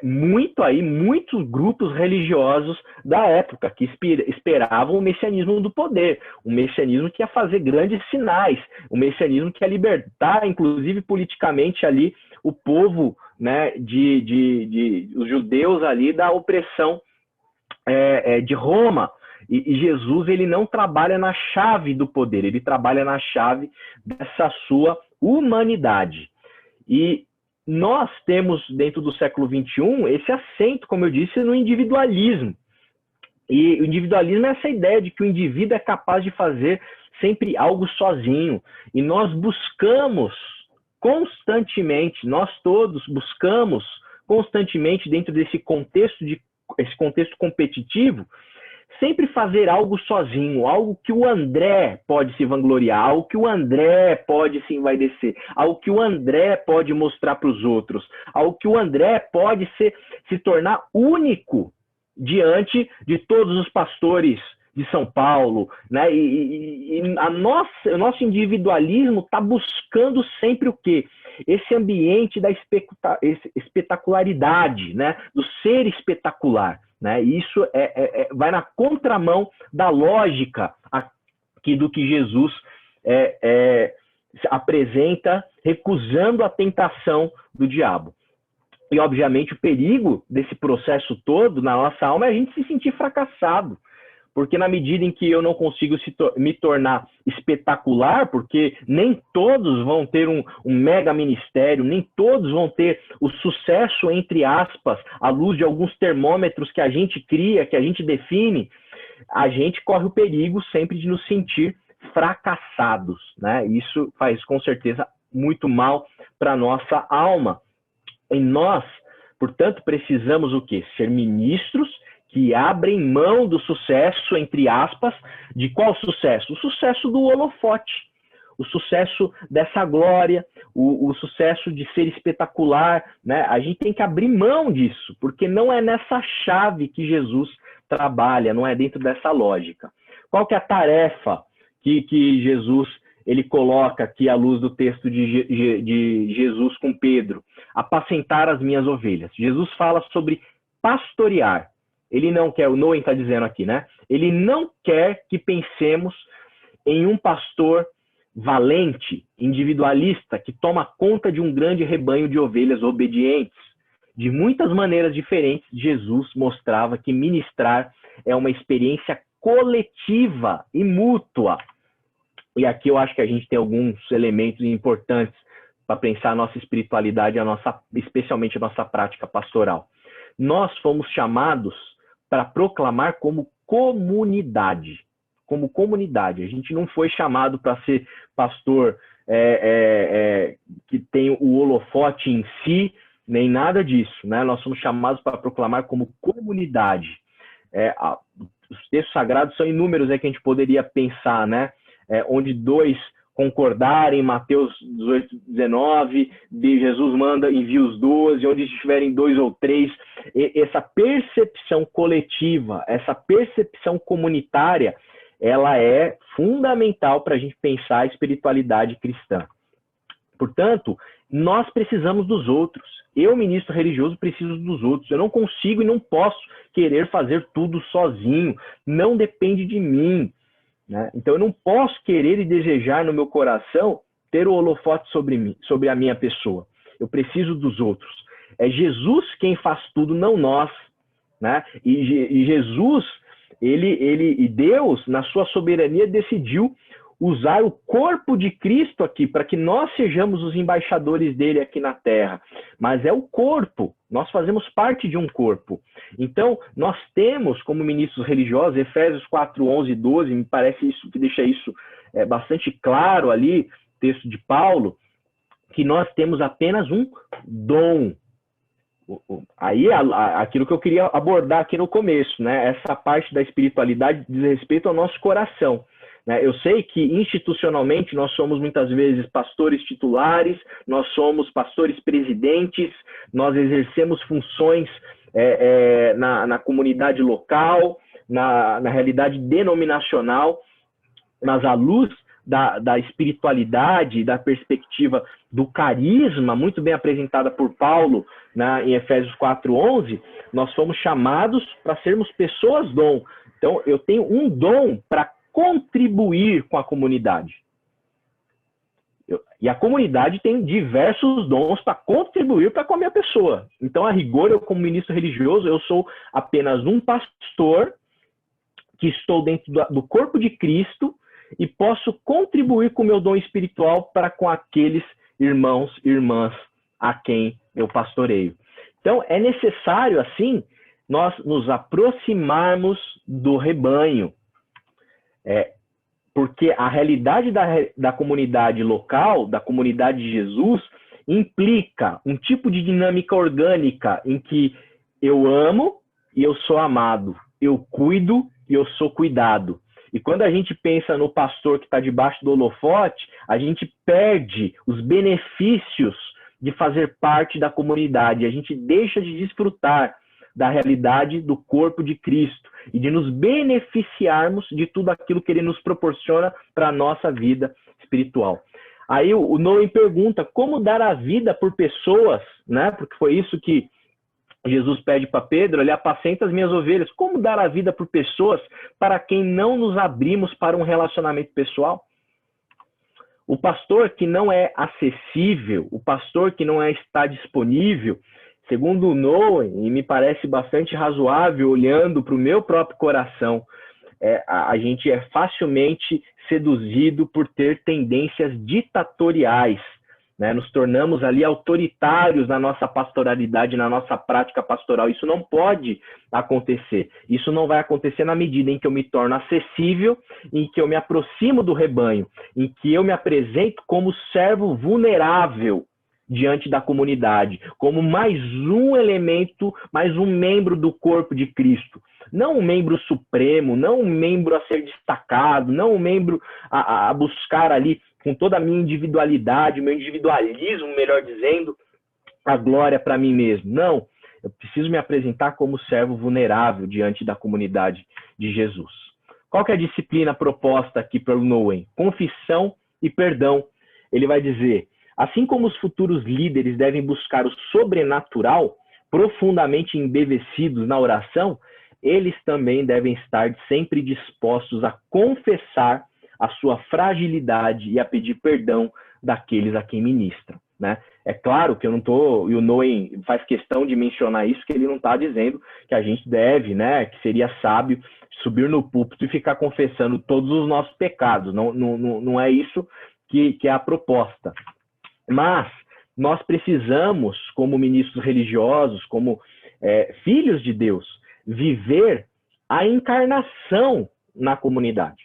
muitos grupos religiosos da época que esperavam o messianismo do poder, um messianismo que ia fazer grandes sinais, um messianismo que ia libertar, inclusive politicamente ali, o povo, né, os judeus ali da opressão de Roma. E Jesus, ele não trabalha na chave do poder, ele trabalha na chave dessa sua humanidade. E nós temos, dentro do século XXI, esse acento, como eu disse, no individualismo. E o individualismo é essa ideia de que o indivíduo é capaz de fazer sempre algo sozinho. E nós buscamos constantemente, nós todos buscamos constantemente, dentro desse contexto, esse contexto competitivo, sempre fazer algo sozinho, algo que o André pode se vangloriar, algo que o André pode se envaidecer, algo que o André pode mostrar para os outros, algo que o André pode se tornar único diante de todos os pastores de São Paulo, né? E o nosso individualismo está buscando sempre o quê? Esse ambiente da espetacularidade, né? Do ser espetacular. Né? Isso vai na contramão da lógica aqui do que Jesus apresenta, recusando a tentação do diabo. E, obviamente, o perigo desse processo todo na nossa alma é a gente se sentir fracassado. Porque na medida em que eu não consigo me tornar espetacular, porque nem todos vão ter um mega ministério, nem todos vão ter o sucesso, entre aspas, à luz de alguns termômetros que a gente cria, que a gente define, a gente corre o perigo sempre de nos sentir fracassados, né? Isso faz, com certeza, muito mal para a nossa alma. E nós, portanto, precisamos o quê? Ser ministros que abrem mão do sucesso, entre aspas, de qual sucesso? O sucesso do holofote, o sucesso dessa glória, o sucesso de ser espetacular, né? A gente tem que abrir mão disso, porque não é nessa chave que Jesus trabalha, não é dentro dessa lógica. Qual que é a tarefa que Jesus ele coloca aqui à luz do texto de Jesus com Pedro? Apacentar as minhas ovelhas. Jesus fala sobre pastorear. Ele não quer, o Noem está dizendo aqui, né? Ele não quer que pensemos em um pastor valente, individualista, que toma conta de um grande rebanho de ovelhas obedientes. De muitas maneiras diferentes, Jesus mostrava que ministrar é uma experiência coletiva e mútua. E aqui eu acho que a gente tem alguns elementos importantes para pensar a nossa espiritualidade, especialmente a nossa prática pastoral. Nós fomos chamados para proclamar como comunidade. Como comunidade. A gente não foi chamado para ser pastor que tem o holofote em si, nem nada disso, né? Nós somos chamados para proclamar como comunidade. Os textos sagrados são inúmeros que a gente poderia pensar, né? Onde dois concordarem, Mateus 18, 19, Jesus manda, envia os 12, onde estiverem 2 ou 3, essa percepção coletiva, essa percepção comunitária, ela é fundamental para a gente pensar a espiritualidade cristã. Portanto, nós precisamos dos outros. Eu, ministro religioso, preciso dos outros. Eu não consigo e não posso querer fazer tudo sozinho. Não depende de mim. Né? Então, eu não posso querer e desejar no meu coração ter o holofote sobre mim, sobre a minha pessoa. Eu preciso dos outros. É Jesus quem faz tudo, não nós. Né? E Jesus, e Deus, na sua soberania, decidiu usar o corpo de Cristo aqui, para que nós sejamos os embaixadores dele aqui na terra. Mas é o corpo, nós fazemos parte de um corpo. Então, nós temos, como ministros religiosos, Efésios 4, 11 e 12, me parece isso, que deixa isso bastante claro ali, texto de Paulo, que nós temos apenas um dom. Aí, aquilo que eu queria abordar aqui no começo, né? Essa parte da espiritualidade diz respeito ao nosso coração. Eu sei que institucionalmente nós somos muitas vezes pastores titulares, nós somos pastores presidentes, nós exercemos funções na comunidade local, na realidade denominacional, mas à luz da espiritualidade, da perspectiva do carisma, muito bem apresentada por Paulo em Efésios 4:11, nós fomos chamados para sermos pessoas dom. Então, eu tenho um dom para contribuir com a comunidade. E a comunidade tem diversos dons para contribuir para com a minha pessoa. Então, a rigor, eu como ministro religioso, eu sou apenas um pastor que estou dentro do corpo de Cristo e posso contribuir com o meu dom espiritual para com aqueles irmãos e irmãs a quem eu pastoreio. Então, é necessário, assim, nós nos aproximarmos do rebanho, porque a realidade da comunidade local, da comunidade de Jesus, implica um tipo de dinâmica orgânica em que eu amo e eu sou amado, eu cuido e eu sou cuidado. E quando a gente pensa no pastor que está debaixo do holofote, a gente perde os benefícios de fazer parte da comunidade, a gente deixa de desfrutar da realidade do corpo de Cristo e de nos beneficiarmos de tudo aquilo que ele nos proporciona para a nossa vida espiritual. Aí o Noem pergunta como dar a vida por pessoas, né? Porque foi isso que Jesus pede para Pedro, ele apacenta as minhas ovelhas. Como dar a vida por pessoas para quem não nos abrimos para um relacionamento pessoal? O pastor que não é acessível, o pastor que não está disponível, segundo o Noem, e me parece bastante razoável, olhando para o meu próprio coração, a gente é facilmente seduzido por ter tendências ditatoriais, né? Nos tornamos ali autoritários na nossa pastoralidade, na nossa prática pastoral. Isso não pode acontecer. Isso não vai acontecer na medida em que eu me torno acessível, em que eu me aproximo do rebanho, em que eu me apresento como servo vulnerável diante da comunidade, como mais um elemento, mais um membro do corpo de Cristo. Não um membro supremo, não um membro a ser destacado, não um membro a buscar ali, com toda a minha individualidade, meu individualismo, melhor dizendo, a glória para mim mesmo. Não, eu preciso me apresentar como servo vulnerável diante da comunidade de Jesus. Qual que é a disciplina proposta aqui pelo Noem? Confissão e perdão. Ele vai dizer, assim como os futuros líderes devem buscar o sobrenatural, profundamente embevecidos na oração, eles também devem estar sempre dispostos a confessar a sua fragilidade e a pedir perdão daqueles a quem ministram, né? É claro que eu não estou, e o Noem faz questão de mencionar isso, que ele não está dizendo que a gente deve, né, que seria sábio subir no púlpito e ficar confessando todos os nossos pecados. Não é isso que é a proposta. Mas nós precisamos, como ministros religiosos, como filhos de Deus, viver a encarnação na comunidade.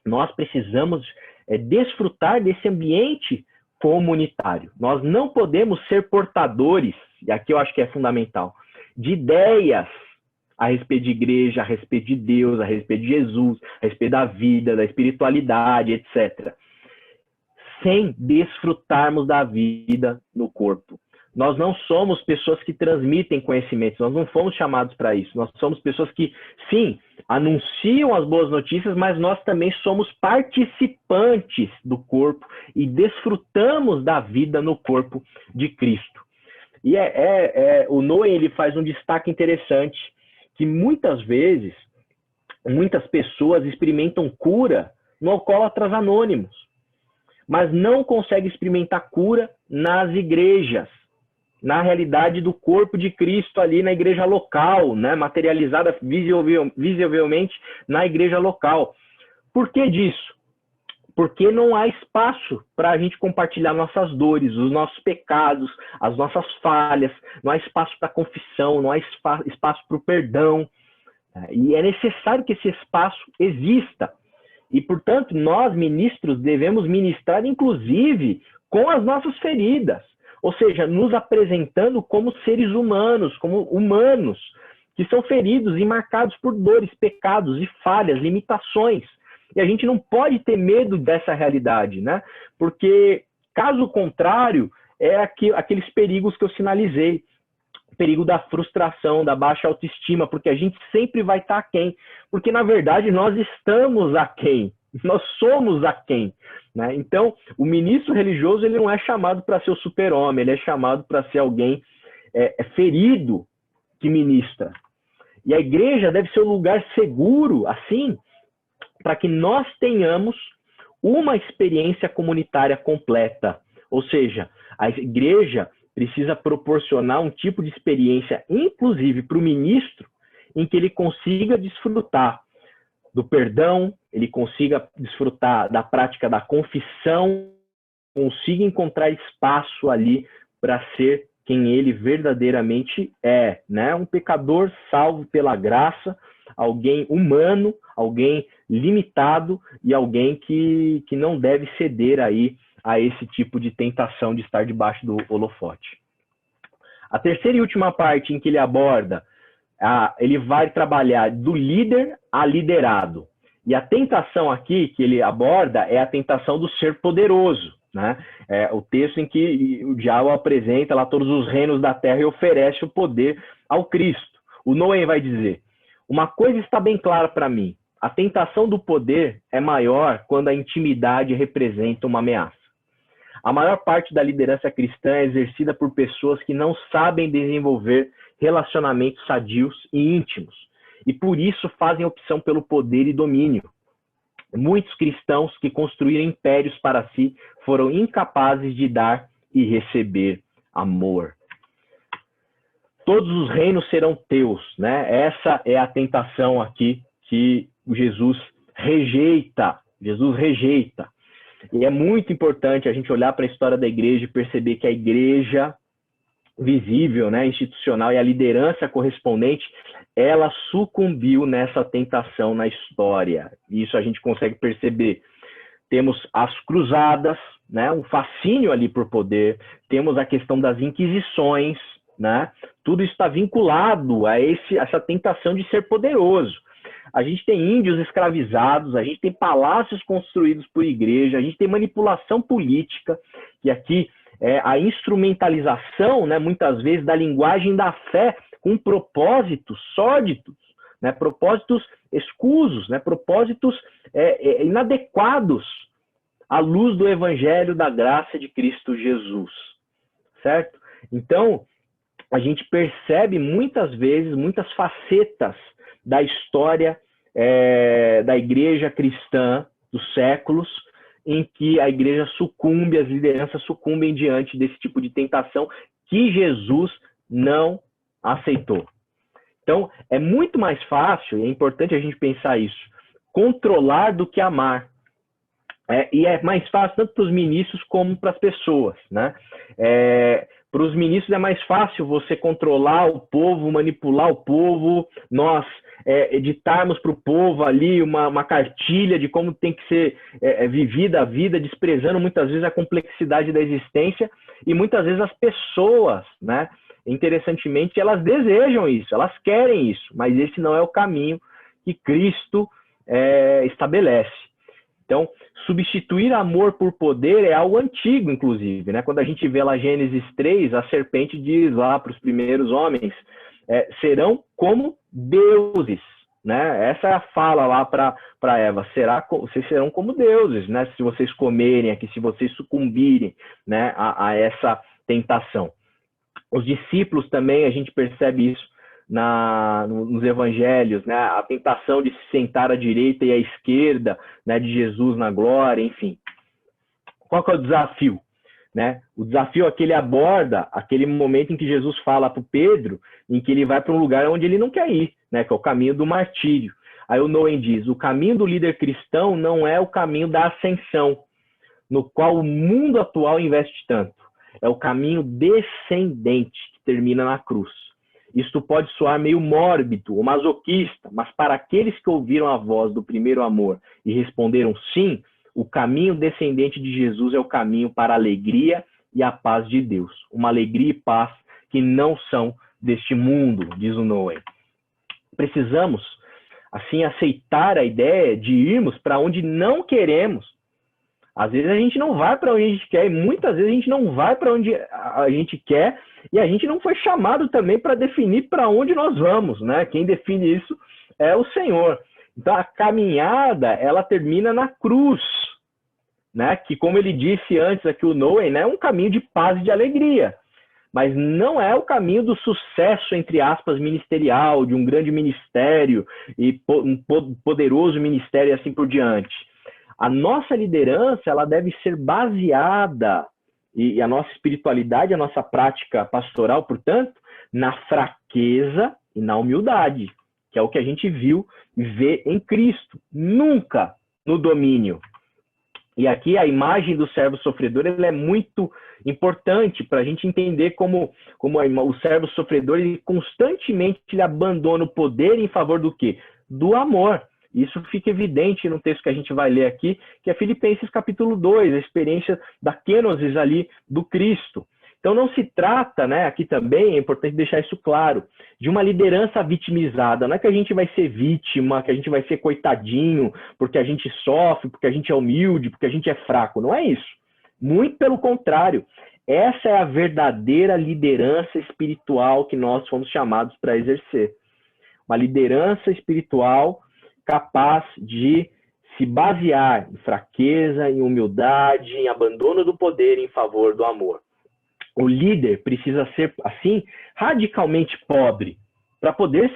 Nós precisamos desfrutar desse ambiente comunitário. Nós não podemos ser portadores, e aqui eu acho que é fundamental, de ideias a respeito de igreja, a respeito de Deus, a respeito de Jesus, a respeito da vida, da espiritualidade, etc., sem desfrutarmos da vida no corpo. Nós não somos pessoas que transmitem conhecimentos, nós não fomos chamados para isso. Nós somos pessoas que, sim, anunciam as boas notícias, mas nós também somos participantes do corpo e desfrutamos da vida no corpo de Cristo. E o Noem, ele faz um destaque interessante, que muitas vezes, muitas pessoas experimentam cura no alcoólatras anônimos, mas não conseguem experimentar cura nas igrejas, na realidade do corpo de Cristo ali na igreja local, né, materializada visivelmente na igreja local. Por que disso? Porque não há espaço para a gente compartilhar nossas dores, os nossos pecados, as nossas falhas, não há espaço para confissão, não há espaço para o perdão. E é necessário que esse espaço exista. E, portanto, nós, ministros, devemos ministrar, inclusive, com as nossas feridas. Ou seja, nos apresentando como seres humanos, como humanos, que são feridos e marcados por dores, pecados e falhas, limitações. E a gente não pode ter medo dessa realidade, né? Porque, caso contrário, aqueles perigos que eu sinalizei. O perigo da frustração, da baixa autoestima, porque a gente sempre vai estar aquém. Porque, na verdade, nós estamos aquém. Nós somos aquém, né? Então, o ministro religioso, ele não é chamado para ser o super-homem, ele é chamado para ser alguém ferido que ministra. E a igreja deve ser um lugar seguro, assim, para que nós tenhamos uma experiência comunitária completa. Ou seja, a igreja precisa proporcionar um tipo de experiência, inclusive para o ministro, em que ele consiga desfrutar do perdão, ele consiga desfrutar da prática da confissão, consiga encontrar espaço ali para ser quem ele verdadeiramente é, né? Um pecador salvo pela graça, alguém humano, alguém limitado e alguém que não deve ceder aí a esse tipo de tentação de estar debaixo do holofote. A terceira e última parte em que ele aborda, ele vai trabalhar do líder a liderado. E a tentação aqui que ele aborda é a tentação do ser poderoso, né? É o texto em que o diabo apresenta lá todos os reinos da terra e oferece o poder ao Cristo. O Noé vai dizer: uma coisa está bem clara para mim, a tentação do poder é maior quando a intimidade representa uma ameaça. A maior parte da liderança cristã é exercida por pessoas que não sabem desenvolver relacionamentos sadios e íntimos, e por isso fazem opção pelo poder e domínio. Muitos cristãos que construíram impérios para si foram incapazes de dar e receber amor. Todos os reinos serão teus, né? Essa é a tentação aqui que Jesus rejeita. Jesus rejeita. E é muito importante a gente olhar para a história da igreja e perceber que a igreja visível, né, institucional, e a liderança correspondente, ela sucumbiu nessa tentação na história. Isso a gente consegue perceber. Temos as cruzadas, né, um fascínio ali por poder, temos a questão das inquisições, né, tudo isso está vinculado a essa tentação de ser poderoso. A gente tem índios escravizados, a gente tem palácios construídos por igreja, a gente tem manipulação política, que aqui é a instrumentalização, né, muitas vezes, da linguagem da fé com propósitos sórdidos, né, propósitos escusos, né, propósitos inadequados à luz do evangelho da graça de Cristo Jesus, certo? Então, a gente percebe muitas vezes, muitas facetas da história da igreja cristã dos séculos, em que a igreja sucumbe, as lideranças sucumbem diante desse tipo de tentação que Jesus não aceitou. Então, é muito mais fácil, e é importante a gente pensar isso, controlar do que amar. E é mais fácil tanto para os ministros como para as pessoas, né? Para os ministros é mais fácil você controlar o povo, manipular o povo, nós editarmos para o povo ali uma cartilha de como tem que ser vivida a vida, desprezando muitas vezes a complexidade da existência, e muitas vezes as pessoas, né, interessantemente, elas desejam isso, elas querem isso, mas esse não é o caminho que Cristo estabelece. Então, substituir amor por poder é algo antigo, inclusive, né? Quando a gente vê lá Gênesis 3, a serpente diz lá para os primeiros homens, serão como deuses, né? Essa é a fala lá para Eva, vocês serão como deuses, né? Se vocês comerem aqui, se vocês sucumbirem, né, a essa tentação. Os discípulos também, a gente percebe isso nos evangelhos, né? A tentação de se sentar à direita e à esquerda, né, de Jesus na glória, enfim. Qual que é o desafio? Né? O desafio é que ele aborda aquele momento em que Jesus fala para o Pedro, em que ele vai para um lugar onde ele não quer ir, né? Que é o caminho do martírio. Aí o Noem diz, o caminho do líder cristão não é o caminho da ascensão, no qual o mundo atual investe tanto. É o caminho descendente, que termina na cruz. Isto pode soar meio mórbido ou masoquista, mas para aqueles que ouviram a voz do primeiro amor e responderam sim, o caminho descendente de Jesus é o caminho para a alegria e a paz de Deus. Uma alegria e paz que não são deste mundo, diz o Noé. Precisamos, assim, aceitar a ideia de irmos para onde não queremos. Às vezes a gente não vai para onde a gente quer, e muitas vezes a gente não vai para onde a gente quer, e a gente não foi chamado também para definir para onde nós vamos, né? Quem define isso é o Senhor. Então a caminhada, ela termina na cruz, né? Que, como ele disse antes aqui, o Noé, né, é um caminho de paz e de alegria, mas não é o caminho do sucesso, entre aspas, ministerial, de um grande ministério e um poderoso ministério e assim por diante. A nossa liderança, ela deve ser baseada, e a nossa espiritualidade, a nossa prática pastoral, portanto, na fraqueza e na humildade. que é o que a gente viu e vê em Cristo, nunca no domínio. E aqui a imagem do servo sofredor ela é muito importante para a gente entender como o servo sofredor ele constantemente ele abandona o poder em favor do quê? Do amor. Isso fica evidente no texto que a gente vai ler aqui, que é Filipenses capítulo 2, a experiência da kenosis ali do Cristo. Então não se trata, né, aqui também é importante deixar isso claro, de uma liderança vitimizada. Não é que a gente vai ser vítima, que a gente vai ser coitadinho, porque a gente sofre, porque a gente é humilde, porque a gente é fraco. Não é isso. Muito pelo contrário. Essa é a verdadeira liderança espiritual que nós fomos chamados para exercer. Uma liderança espiritual capaz de se basear em fraqueza, em humildade, em abandono do poder em favor do amor. O líder precisa ser, assim, radicalmente pobre para poder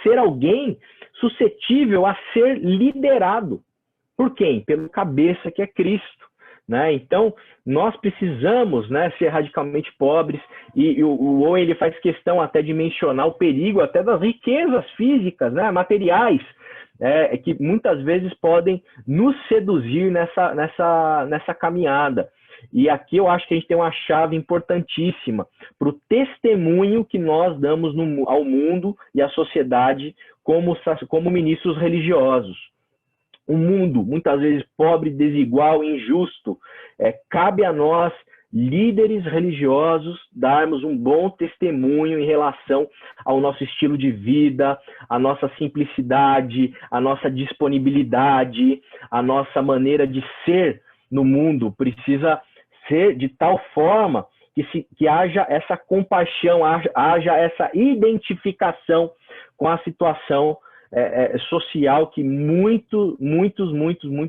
ser alguém suscetível a ser liderado. Por quem? Pelo cabeça que é Cristo. Né? Então, nós precisamos, né, ser radicalmente pobres e o Owen ele faz questão até de mencionar o perigo até das riquezas físicas, né, materiais, que muitas vezes podem nos seduzir nessa caminhada. E aqui eu acho que a gente tem uma chave importantíssima para o testemunho que nós damos ao mundo e à sociedade como ministros religiosos. Um mundo, muitas vezes, pobre, desigual, injusto. Cabe a nós, líderes religiosos, darmos um bom testemunho em relação ao nosso estilo de vida, a nossa simplicidade, a nossa disponibilidade, a nossa maneira de ser no mundo. Precisa ser de tal forma que haja essa compaixão, haja essa identificação com a situação social que muitos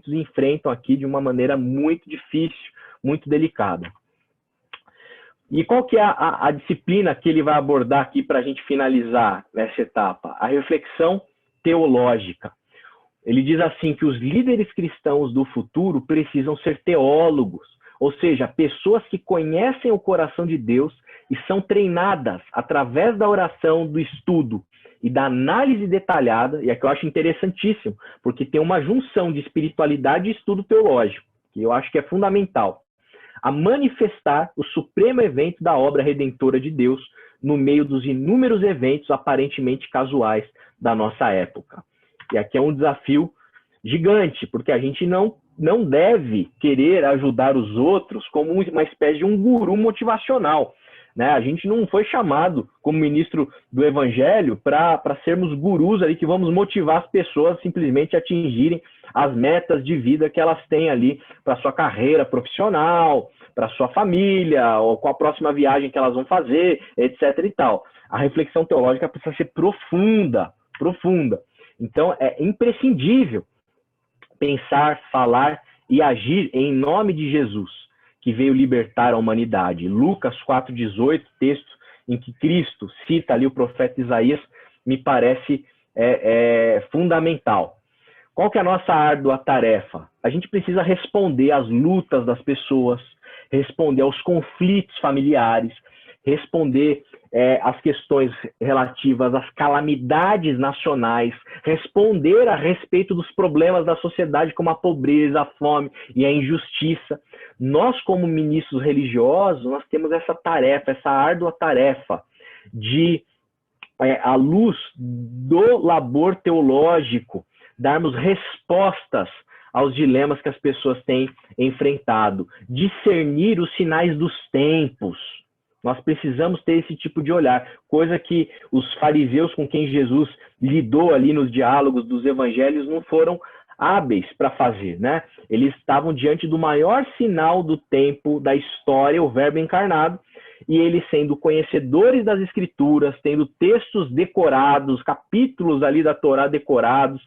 enfrentam aqui de uma maneira muito difícil, muito delicada. E qual que é a disciplina que ele vai abordar aqui para a gente finalizar nessa etapa? A reflexão teológica. Ele diz assim que os líderes cristãos do futuro precisam ser teólogos, ou seja, pessoas que conhecem o coração de Deus e são treinadas através da oração, do estudo e da análise detalhada, e aqui eu acho interessantíssimo, porque tem uma junção de espiritualidade e estudo teológico, que eu acho que é fundamental, a manifestar o supremo evento da obra redentora de Deus no meio dos inúmeros eventos aparentemente casuais da nossa época. E aqui é um desafio gigante, porque a gente não deve querer ajudar os outros como uma espécie de um guru motivacional. Né? A gente não foi chamado como ministro do Evangelho para sermos gurus ali que vamos motivar as pessoas simplesmente a atingirem as metas de vida que elas têm ali para sua carreira profissional, para sua família, ou com a próxima viagem que elas vão fazer, etc. e tal. A reflexão teológica precisa ser profunda. Então, é imprescindível pensar, falar e agir em nome de Jesus, que veio libertar a humanidade. Lucas 4,18, texto em que Cristo cita ali o profeta Isaías, me parece fundamental. Qual que é a nossa árdua tarefa? A gente precisa responder às lutas das pessoas, responder aos conflitos familiares, responder às questões relativas às calamidades nacionais, responder a respeito dos problemas da sociedade como a pobreza, a fome e a injustiça. Nós, como ministros religiosos, nós temos essa tarefa, essa árdua tarefa de, à luz do labor teológico, darmos respostas aos dilemas que as pessoas têm enfrentado, discernir os sinais dos tempos. Nós precisamos ter esse tipo de olhar, coisa que os fariseus com quem Jesus lidou ali nos diálogos dos evangelhos não foram hábeis para fazer, né? Eles estavam diante do maior sinal do tempo, da história, o Verbo encarnado, e eles sendo conhecedores das Escrituras, tendo textos decorados, capítulos ali da Torá decorados,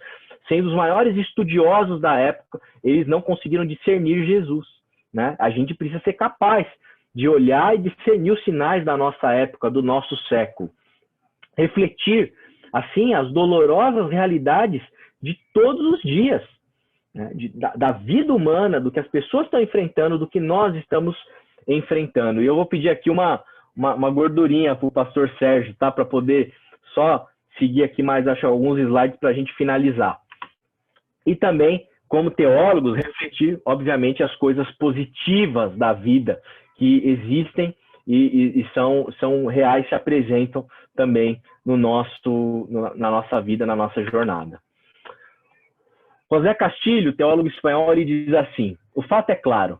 sendo os maiores estudiosos da época, eles não conseguiram discernir Jesus, né? A gente precisa ser capaz de olhar e discernir os sinais da nossa época, do nosso século. Refletir, assim, as dolorosas realidades de todos os dias, né? Da vida humana, do que as pessoas estão enfrentando, do que nós estamos enfrentando. E eu vou pedir aqui uma gordurinha para o pastor Sérgio, tá? Para poder só seguir aqui mais, acho, alguns slides para a gente finalizar. E também, como teólogos, refletir, obviamente, as coisas positivas da vida que existem e são reais, se apresentam também na nossa vida, na nossa jornada. José Castilho, teólogo espanhol, ele diz assim: o fato é claro,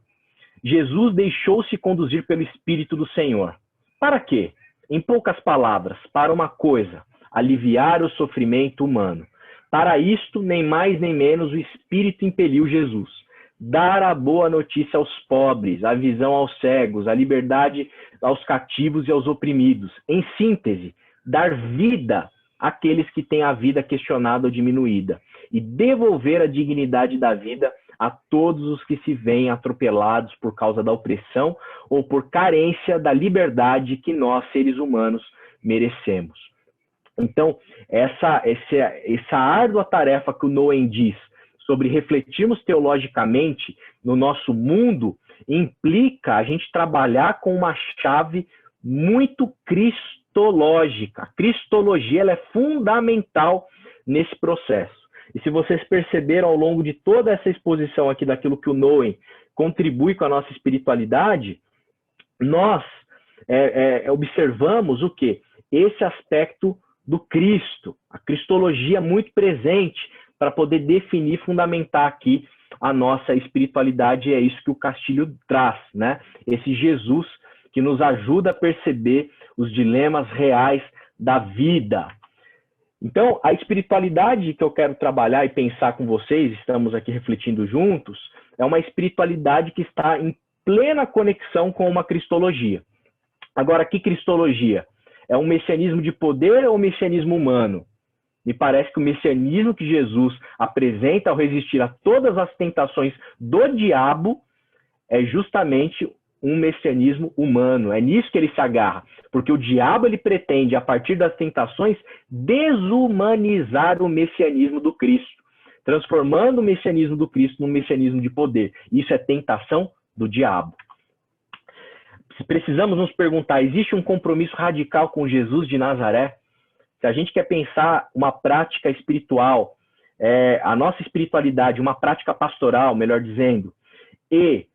Jesus deixou-se conduzir pelo Espírito do Senhor. Para quê? Em poucas palavras, para uma coisa: aliviar o sofrimento humano. Para isto, nem mais nem menos, o Espírito impeliu Jesus. Dar a boa notícia aos pobres, a visão aos cegos, a liberdade aos cativos e aos oprimidos. Em síntese, dar vida àqueles que têm a vida questionada ou diminuída. E devolver a dignidade da vida a todos os que se veem atropelados por causa da opressão ou por carência da liberdade que nós, seres humanos, merecemos. Então, essa árdua tarefa que o Nouwen diz sobre refletirmos teologicamente no nosso mundo implica a gente trabalhar com uma chave muito cristológica. A cristologia ela é fundamental nesse processo. E se vocês perceberam ao longo de toda essa exposição aqui daquilo que o Nouwen contribui com a nossa espiritualidade, nós observamos o quê? Esse aspecto do Cristo, a cristologia muito presente para poder definir, fundamentar aqui a nossa espiritualidade, e é isso que o Castilho traz, né? Esse Jesus que nos ajuda a perceber os dilemas reais da vida. Então, a espiritualidade que eu quero trabalhar e pensar com vocês, estamos aqui refletindo juntos, é uma espiritualidade que está em plena conexão com uma cristologia. Agora, que cristologia? É um messianismo de poder ou um messianismo humano? Me parece que o messianismo que Jesus apresenta ao resistir a todas as tentações do diabo é justamente um messianismo humano. É nisso que ele se agarra. Porque o diabo ele pretende, a partir das tentações, desumanizar o messianismo do Cristo, transformando o messianismo do Cristo num messianismo de poder. Isso é tentação do diabo. Precisamos nos perguntar, existe um compromisso radical com Jesus de Nazaré? Se a gente quer pensar uma prática espiritual, a nossa espiritualidade, uma prática pastoral, melhor dizendo, e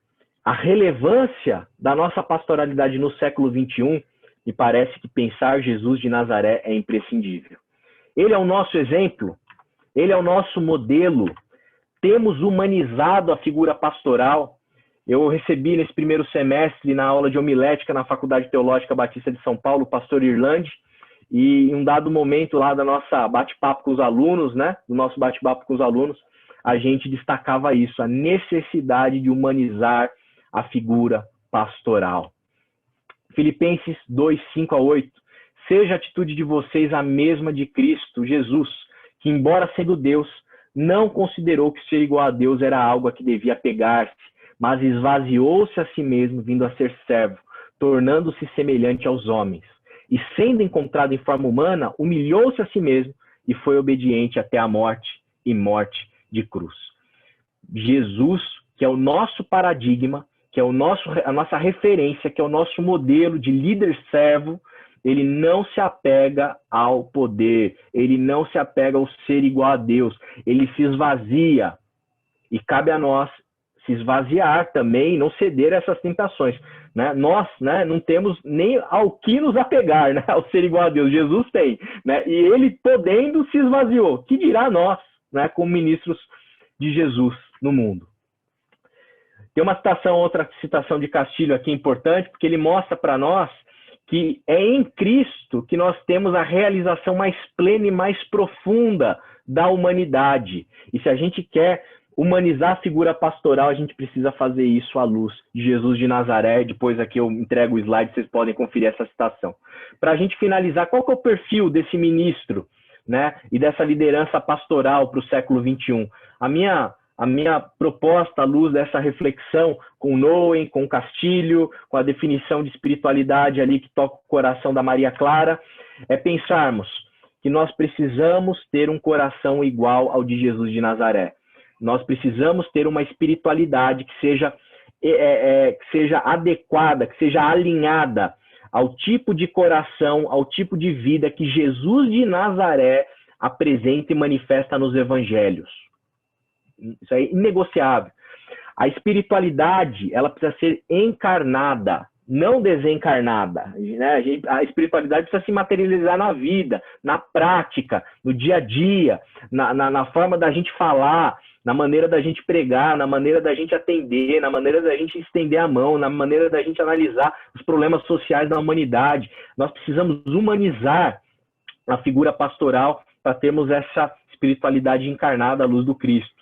a relevância da nossa pastoralidade no século XXI, me parece que pensar Jesus de Nazaré é imprescindível. Ele é o nosso exemplo, ele é o nosso modelo, temos humanizado a figura pastoral. Eu recebi nesse primeiro semestre, na aula de homilética na Faculdade Teológica Batista de São Paulo, o pastor Irlande, e em um dado momento lá da nossa bate-papo com os alunos, né, do nosso bate-papo com os alunos, a gente destacava isso, a necessidade de humanizar a figura pastoral. Filipenses 2, 5 a 8. Seja a atitude de vocês a mesma de Cristo Jesus, que embora sendo Deus, não considerou que ser igual a Deus era algo a que devia pegar-se, mas esvaziou-se a si mesmo, vindo a ser servo, tornando-se semelhante aos homens. E sendo encontrado em forma humana, humilhou-se a si mesmo e foi obediente até a morte e morte de cruz. Jesus, que é o nosso paradigma, que é a nossa referência, que é o nosso modelo de líder-servo, ele não se apega ao poder, ele não se apega ao ser igual a Deus, ele se esvazia. E cabe a nós se esvaziar também, não ceder a essas tentações. Né? Nós, né, não temos nem ao que nos apegar, né, ao ser igual a Deus. Jesus tem. Né? E ele, podendo, se esvaziou. Que dirá nós, né, como ministros de Jesus no mundo? Tem uma citação, outra citação de Castilho aqui importante, porque ele mostra para nós que é em Cristo que nós temos a realização mais plena e mais profunda da humanidade. E se a gente quer humanizar a figura pastoral, a gente precisa fazer isso à luz de Jesus de Nazaré. Depois aqui eu entrego o slide, vocês podem conferir essa citação. Para a gente finalizar, qual que é o perfil desse ministro, né, e dessa liderança pastoral para o século XXI? A minha proposta, à luz dessa reflexão com Nouwen, com Castilho, com a definição de espiritualidade ali que toca o coração da Maria Clara, é pensarmos que nós precisamos ter um coração igual ao de Jesus de Nazaré. Nós precisamos ter uma espiritualidade que seja adequada, que seja alinhada ao tipo de coração, ao tipo de vida que Jesus de Nazaré apresenta e manifesta nos evangelhos. Isso é inegociável. A espiritualidade, ela precisa ser encarnada, não desencarnada, né? A espiritualidade precisa se materializar na vida, na prática, no dia a dia, na forma da gente falar, na maneira da gente pregar, na maneira da gente atender, na maneira da gente estender a mão, na maneira da gente analisar os problemas sociais da humanidade. Nós precisamos humanizar a figura pastoral para termos essa espiritualidade encarnada à luz do Cristo.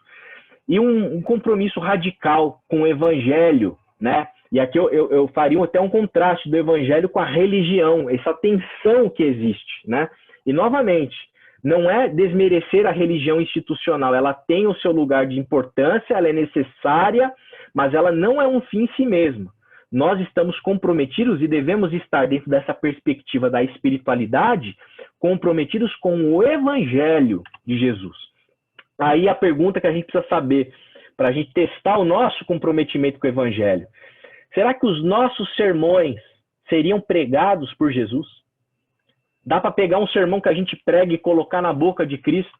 E um compromisso radical com o evangelho, né? E aqui eu faria até um contraste do evangelho com a religião, essa tensão que existe, né? E, novamente, não é desmerecer a religião institucional, ela tem o seu lugar de importância, ela é necessária, mas ela não é um fim em si mesma. Nós estamos comprometidos e devemos estar, dentro dessa perspectiva da espiritualidade, comprometidos com o evangelho de Jesus. Aí a pergunta que a gente precisa saber, para a gente testar o nosso comprometimento com o evangelho: será que os nossos sermões seriam pregados por Jesus? Dá para pegar um sermão que a gente prega e colocar na boca de Cristo?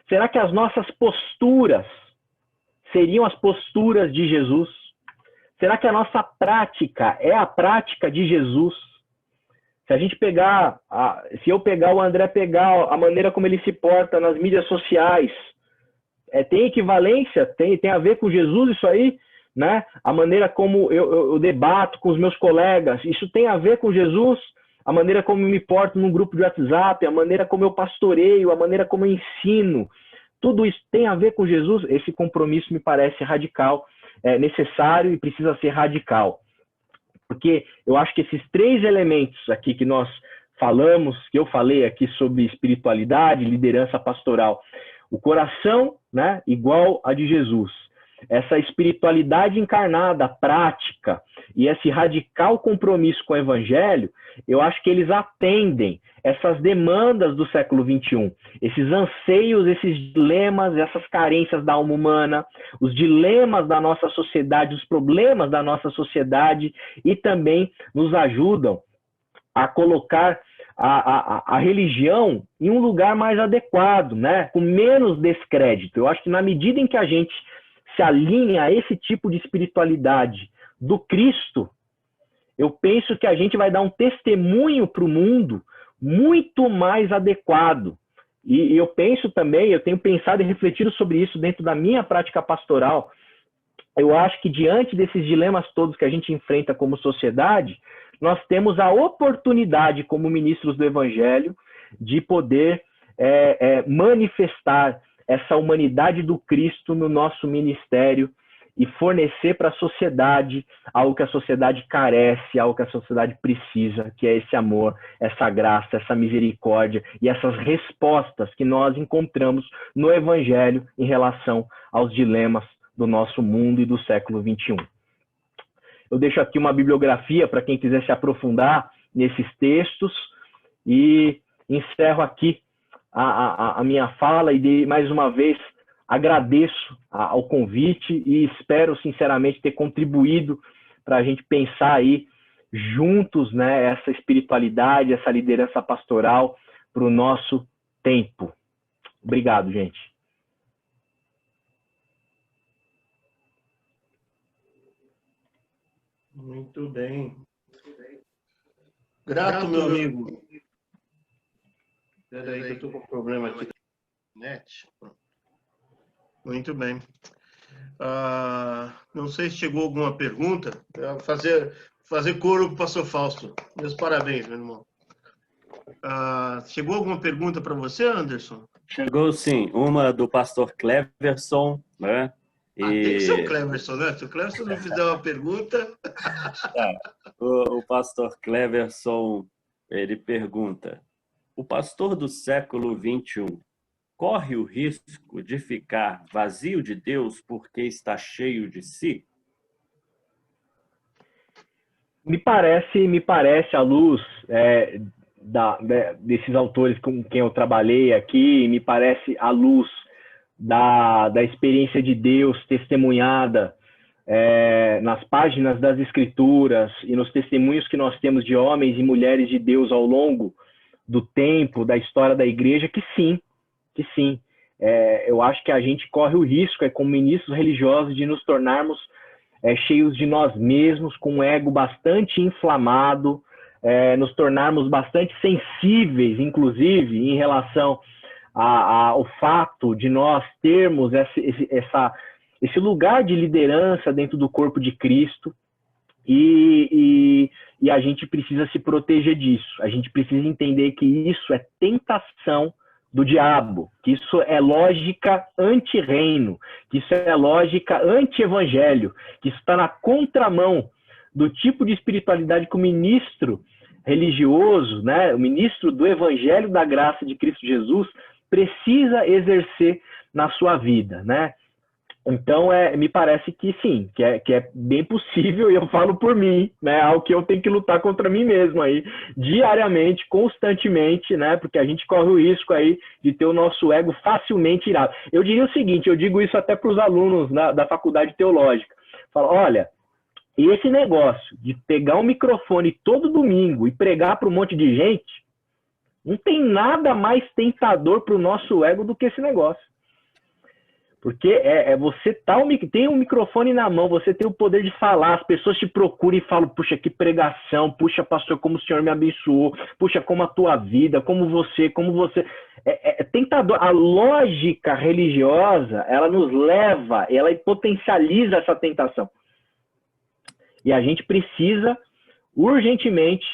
Será que as nossas posturas seriam as posturas de Jesus? Será que a nossa prática é a prática de Jesus? Se a gente pegar, se eu pegar o André, pegar a maneira como ele se porta nas mídias sociais, tem equivalência? Tem a ver com Jesus isso aí? Né? A maneira como eu debato com os meus colegas, isso tem a ver com Jesus? A maneira como eu me porto num grupo de WhatsApp, a maneira como eu pastoreio, a maneira como eu ensino, tudo isso tem a ver com Jesus? Esse compromisso me parece radical, necessário e precisa ser radical. Porque eu acho que esses três elementos aqui que nós falamos, que eu falei aqui sobre espiritualidade, liderança pastoral, o coração, né, igual a de Jesus, essa espiritualidade encarnada, prática, e esse radical compromisso com o evangelho, eu acho que eles atendem essas demandas do século XXI, esses anseios, esses dilemas, essas carências da alma humana, os dilemas da nossa sociedade, os problemas da nossa sociedade, e também nos ajudam a colocar a religião em um lugar mais adequado, né? Com menos descrédito. Eu acho que na medida em que a gente se alinha a esse tipo de espiritualidade do Cristo, eu penso que a gente vai dar um testemunho para o mundo muito mais adequado. E eu penso também, eu tenho pensado e refletido sobre isso dentro da minha prática pastoral. Eu acho que diante desses dilemas todos que a gente enfrenta como sociedade, nós temos a oportunidade, como ministros do Evangelho, de poder manifestar essa humanidade do Cristo no nosso ministério e fornecer para a sociedade algo que a sociedade carece, algo que a sociedade precisa, que é esse amor, essa graça, essa misericórdia e essas respostas que nós encontramos no Evangelho em relação aos dilemas do nosso mundo e do século XXI. Eu deixo aqui uma bibliografia para quem quiser se aprofundar nesses textos e encerro aqui a minha fala e, mais uma vez, agradeço ao convite e espero, sinceramente, ter contribuído para a gente pensar aí juntos, né, essa espiritualidade, essa liderança pastoral para o nosso tempo. Obrigado, gente. Muito bem. Grato, meu amigo. Espera aí que eu estou com um problema aqui na net. Muito bem. Não sei se chegou alguma pergunta. Fazer coro para o pastor Fausto. Meus parabéns, meu irmão. Chegou alguma pergunta para você, Anderson? Chegou, sim. Uma do pastor Cleverson, né? Tem que ser o Cleverson, né? Se o Cleverson não fizer uma pergunta... O pastor Cleverson, ele pergunta: o pastor do século XXI corre o risco de ficar vazio de Deus porque está cheio de si? Me parece à luz desses autores com quem eu trabalhei aqui, me parece à luz da experiência de Deus testemunhada nas páginas das Escrituras e nos testemunhos que nós temos de homens e mulheres de Deus ao longo do tempo, da história da igreja, que sim. Eu acho que a gente corre o risco, como ministros religiosos, de nos tornarmos cheios de nós mesmos, com um ego bastante inflamado, nos tornarmos bastante sensíveis, inclusive, em relação ao fato de nós termos esse lugar de liderança dentro do corpo de Cristo, e a gente precisa se proteger disso. A gente precisa entender que isso é tentação do diabo, que isso é lógica anti-reino, que isso é lógica anti-evangelho, que isso está na contramão do tipo de espiritualidade que o ministro religioso, né, o ministro do evangelho da graça de Cristo Jesus, precisa exercer na sua vida, né? Então, me parece que sim, que é bem possível, e eu falo por mim, né, algo que eu tenho que lutar contra mim mesmo aí, diariamente, constantemente, né, porque a gente corre o risco aí de ter o nosso ego facilmente irado. Eu diria o seguinte, eu digo isso até para os alunos da faculdade teológica, falo, olha, esse negócio de pegar um microfone todo domingo e pregar para um monte de gente, não tem nada mais tentador para o nosso ego do que esse negócio. Porque você tem um microfone na mão, você tem o poder de falar, as pessoas te procuram e falam, puxa, que pregação, puxa, pastor, como o Senhor me abençoou, puxa, como a tua vida, como você... É tentador. A lógica religiosa, ela nos leva, ela potencializa essa tentação. E a gente precisa, urgentemente,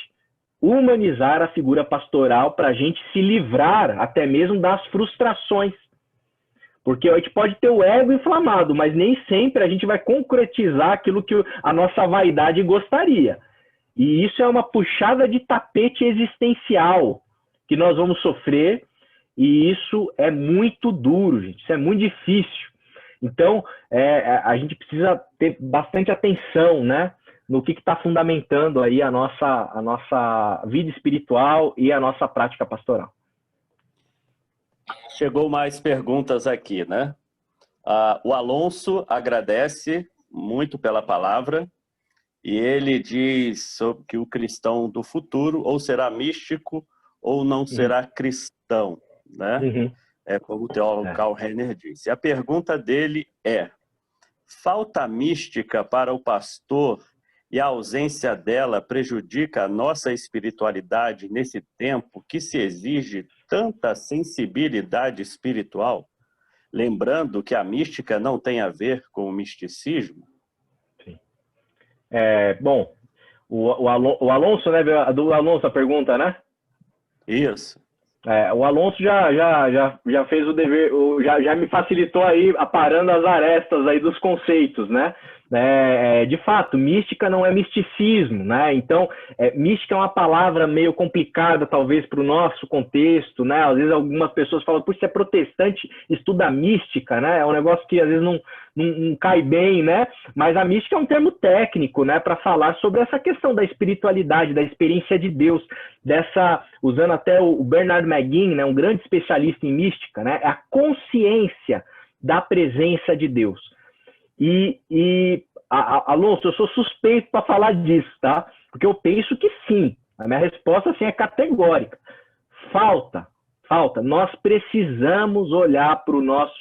humanizar a figura pastoral para a gente se livrar até mesmo das frustrações. Porque a gente pode ter o ego inflamado, mas nem sempre a gente vai concretizar aquilo que a nossa vaidade gostaria. E isso é uma puxada de tapete existencial que nós vamos sofrer, e isso é muito duro, gente. Isso é muito difícil. Então, a gente precisa ter bastante atenção, né, no que está fundamentando aí a nossa vida espiritual e a nossa prática pastoral. Chegou mais perguntas aqui, né? O Alonso agradece muito pela palavra e ele diz sobre que o cristão do futuro ou será místico ou não será cristão, né? Uhum. É como o teólogo Karl Renner disse. A pergunta dele é: falta mística para o pastor e a ausência dela prejudica a nossa espiritualidade nesse tempo que se exige tanta sensibilidade espiritual? Lembrando que a mística não tem a ver com o misticismo. Sim. Bom, o Alonso, né? Do Alonso a pergunta, né? Isso. O Alonso já fez o dever, já me facilitou aí, aparando as arestas aí dos conceitos, né? De fato, mística não é misticismo, né? Então, mística é uma palavra meio complicada, talvez, para o nosso contexto, né? Às vezes algumas pessoas falam, puxa, você é protestante, estuda mística, né? É um negócio que às vezes não cai bem, né? Mas a mística é um termo técnico, né? Para falar sobre essa questão da espiritualidade, da experiência de Deus, usando até o Bernard McGinn, né? Um grande especialista em mística, né? É a consciência da presença de Deus. Alonso, eu sou suspeito para falar disso, tá? Porque eu penso que sim. A minha resposta, assim, é categórica. Falta. Nós precisamos olhar para o nosso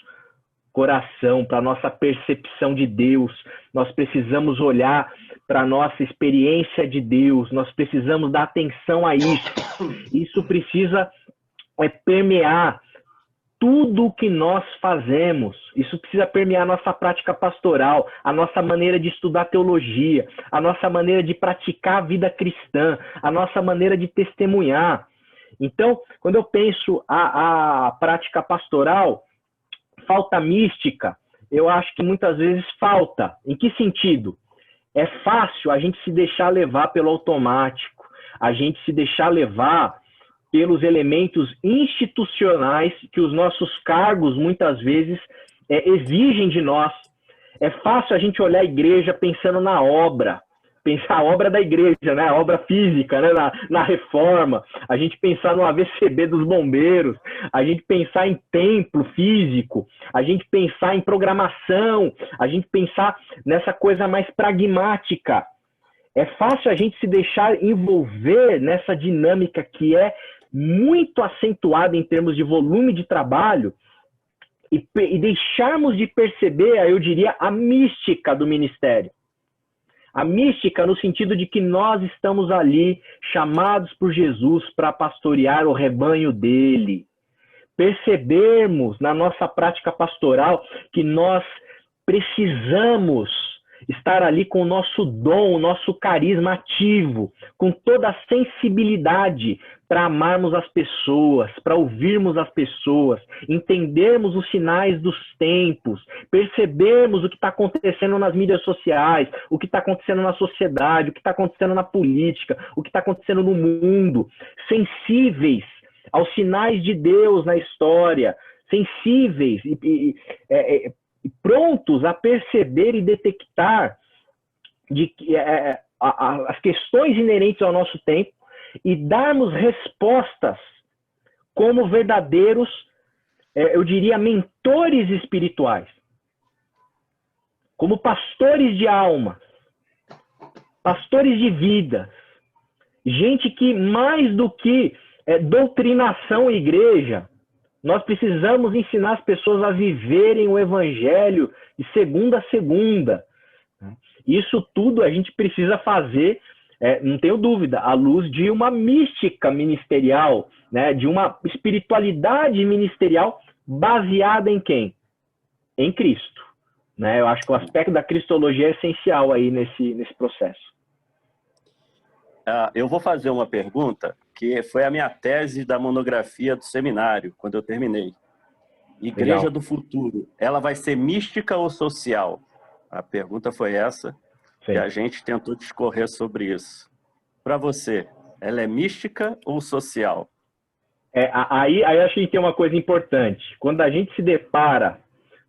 coração, para a nossa percepção de Deus. Nós precisamos olhar para a nossa experiência de Deus. Nós precisamos dar atenção a isso. Isso precisa permear tudo o que nós fazemos. Isso precisa permear a nossa prática pastoral, a nossa maneira de estudar teologia, a nossa maneira de praticar a vida cristã, a nossa maneira de testemunhar. Então, quando eu penso a prática pastoral, falta mística, eu acho que muitas vezes falta. Em que sentido? É fácil a gente se deixar levar pelo automático, a gente se deixar levar pelos elementos institucionais que os nossos cargos, muitas vezes, exigem de nós. É fácil a gente olhar a igreja pensando na obra, pensar a obra da igreja, né? A obra física, né? Na reforma, a gente pensar no AVCB dos bombeiros, a gente pensar em templo físico, a gente pensar em programação, a gente pensar nessa coisa mais pragmática. É fácil a gente se deixar envolver nessa dinâmica que é muito acentuada em termos de volume de trabalho e deixarmos de perceber, eu diria, a mística do ministério. A mística no sentido de que nós estamos ali chamados por Jesus para pastorear o rebanho dele. Percebermos na nossa prática pastoral que nós precisamos estar ali com o nosso dom, o nosso carisma ativo, com toda a sensibilidade para amarmos as pessoas, para ouvirmos as pessoas, entendermos os sinais dos tempos, percebermos o que está acontecendo nas mídias sociais, o que está acontecendo na sociedade, o que está acontecendo na política, o que está acontecendo no mundo, sensíveis aos sinais de Deus na história, sensíveis e prontos a perceber e detectar as questões inerentes ao nosso tempo e darmos respostas como verdadeiros, eu diria, mentores espirituais, como pastores de almas, pastores de vidas, gente que mais do que doutrinação e igreja, nós precisamos ensinar as pessoas a viverem o evangelho de segunda a segunda. Isso tudo a gente precisa fazer, não tenho dúvida, à luz de uma mística ministerial, né? De uma espiritualidade ministerial baseada em quem? Em Cristo. Né? Eu acho que o aspecto da cristologia é essencial aí nesse processo. Eu vou fazer uma pergunta que foi a minha tese da monografia do seminário, quando eu terminei. Igreja Legal. do Futuro, ela vai ser mística ou social? A pergunta foi essa. Sim. E a gente tentou discorrer sobre isso. Para você, ela é mística ou social? Aí acho que tem uma coisa importante. Quando a gente se depara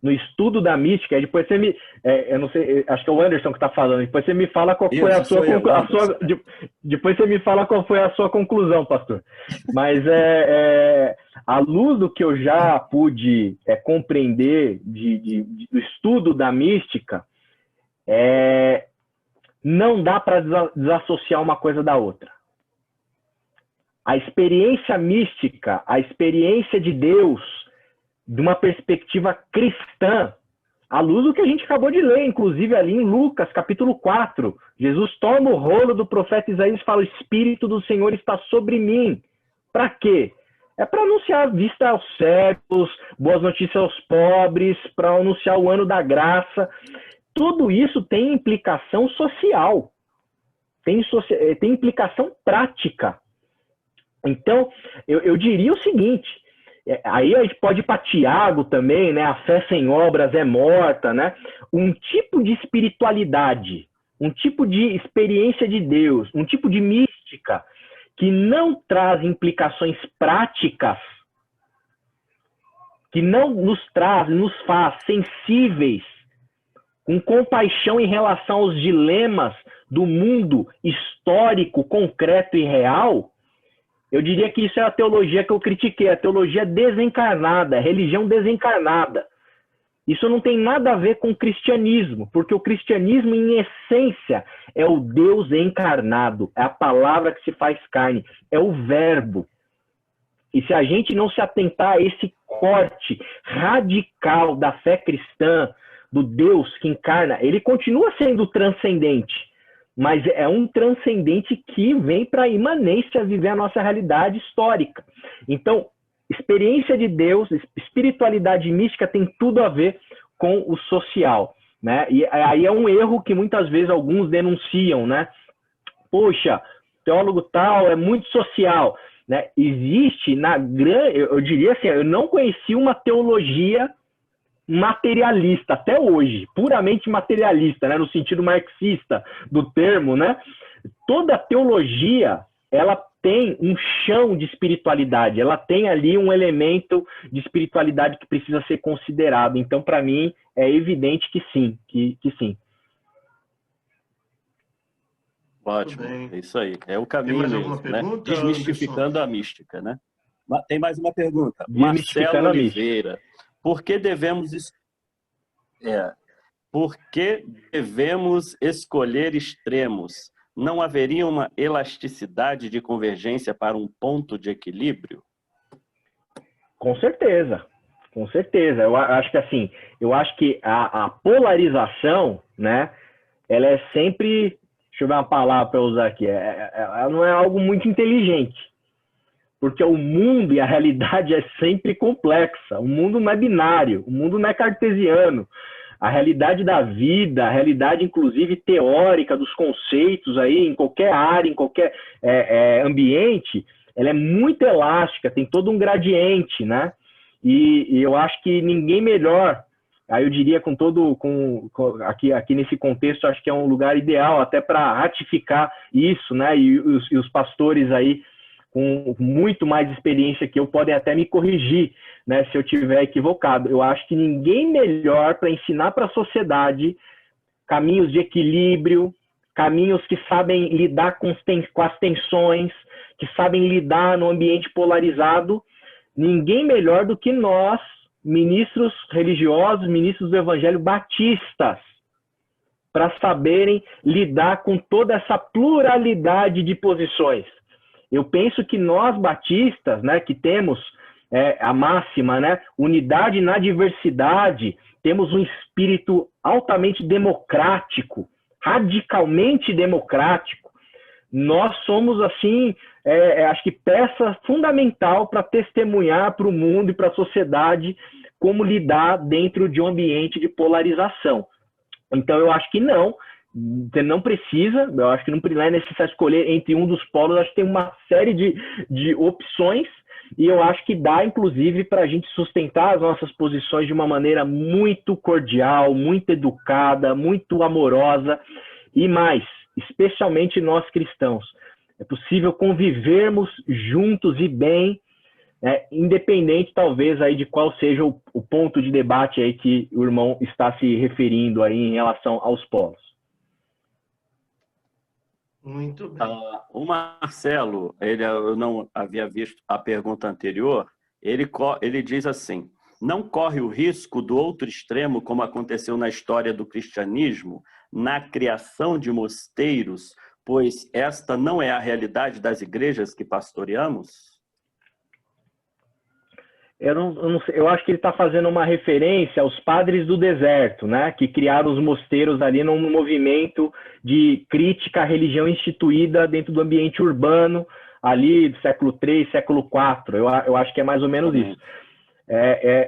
no estudo da mística, depois você me... eu não sei, acho que é o Anderson que está falando. Depois você me fala qual foi a sua... Depois você me fala qual foi a sua conclusão, pastor. Mas à luz do que eu já pude compreender do estudo da mística, não dá para desassociar uma coisa da outra. A experiência mística, a experiência de Deus, de uma perspectiva cristã, à luz do que a gente acabou de ler, inclusive ali em Lucas, capítulo 4, Jesus toma o rolo do profeta Isaías e fala: o Espírito do Senhor está sobre mim. Para quê? É para anunciar vista aos cegos, boas notícias aos pobres, para anunciar o ano da graça. Tudo isso tem implicação social, tem implicação prática. Então, eu diria o seguinte, aí a gente pode ir para Tiago também, né? A fé sem obras é morta, né? Um tipo de espiritualidade, um tipo de experiência de Deus, um tipo de mística que não traz implicações práticas, que não nos faz sensíveis, com compaixão em relação aos dilemas do mundo histórico, concreto e real, eu diria que isso é a teologia que eu critiquei, a teologia desencarnada, a religião desencarnada. Isso não tem nada a ver com o cristianismo, porque o cristianismo, em essência, é o Deus encarnado, é a palavra que se faz carne, é o verbo. E se a gente não se atentar a esse corte radical da fé cristã, do Deus que encarna, ele continua sendo transcendente, mas é um transcendente que vem para a imanência viver a nossa realidade histórica. Então, experiência de Deus, espiritualidade mística tem tudo a ver com o social, né? E aí é um erro que muitas vezes alguns denunciam, né? Poxa, teólogo tal é muito social, né? Existe eu diria assim, eu não conheci uma teologia materialista até hoje, puramente materialista, né, no sentido marxista do termo, né? Toda teologia, ela tem um chão de espiritualidade, ela tem ali um elemento de espiritualidade que precisa ser considerado. Então, para mim, é evidente que sim, que sim. Ótimo, bem. é isso aí. É o Tem caminho mais alguma mesmo, né? pergunta, Desmistificando a mística, né? Tem mais uma pergunta. Marcelo Desmistificando a mística. Oliveira. Por que por que devemos escolher extremos? Não haveria uma elasticidade de convergência para um ponto de equilíbrio? Com certeza, com certeza. Eu acho que assim, eu acho que a polarização, né, ela é sempre, deixa eu ver uma palavra para usar aqui, ela não é algo muito inteligente, porque o mundo e a realidade é sempre complexa. O mundo não é binário, o mundo não é cartesiano. A realidade da vida, a realidade inclusive teórica dos conceitos aí em qualquer área, em qualquer ambiente, ela é muito elástica, tem todo um gradiente, né? E eu acho que ninguém melhor, aí eu diria aqui nesse contexto, acho que é um lugar ideal até para ratificar isso, né? E os pastores aí com muito mais experiência que eu podem até me corrigir, né, se eu tiver equivocado. Eu acho que ninguém melhor para ensinar para a sociedade caminhos de equilíbrio, caminhos que sabem lidar com as tensões, que sabem lidar no ambiente polarizado, ninguém melhor do que nós, ministros religiosos, ministros do Evangelho batistas, para saberem lidar com toda essa pluralidade de posições. Eu penso que nós batistas, né, que temos a máxima, né, unidade na diversidade, temos um espírito altamente democrático, radicalmente democrático. Nós somos, assim, acho que peça fundamental para testemunhar para o mundo e para a sociedade como lidar dentro de um ambiente de polarização. Então, eu acho que não. Você não precisa, eu acho que não é necessário escolher entre um dos polos, acho que tem uma série de opções e eu acho que dá, inclusive, para a gente sustentar as nossas posições de uma maneira muito cordial, muito educada, muito amorosa e mais, especialmente nós cristãos. É possível convivermos juntos e bem, independente, talvez, aí de qual seja o ponto de debate aí que o irmão está se referindo aí em relação aos polos. Muito bem. O Marcelo, eu não havia visto a pergunta anterior, ele diz assim, não corre o risco do outro extremo, como aconteceu na história do cristianismo, na criação de mosteiros, pois esta não é a realidade das igrejas que pastoreamos? Eu não sei, eu acho que ele está fazendo uma referência aos padres do deserto, né, que criaram os mosteiros ali num movimento de crítica à religião instituída dentro do ambiente urbano, ali do século III, século IV. Eu acho que é mais ou menos isso.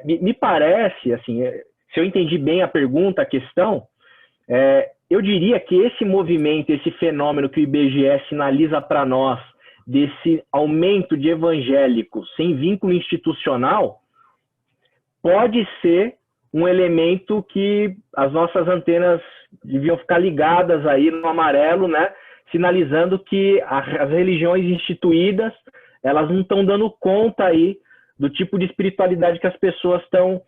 Me parece, assim, se eu entendi bem a pergunta, a questão, eu diria que esse movimento, esse fenômeno que o IBGE sinaliza para nós, desse aumento de evangélicos sem vínculo institucional, pode ser um elemento que as nossas antenas deviam ficar ligadas aí no amarelo, né? Sinalizando que as religiões instituídas, elas não estão dando conta aí do tipo de espiritualidade que as pessoas estão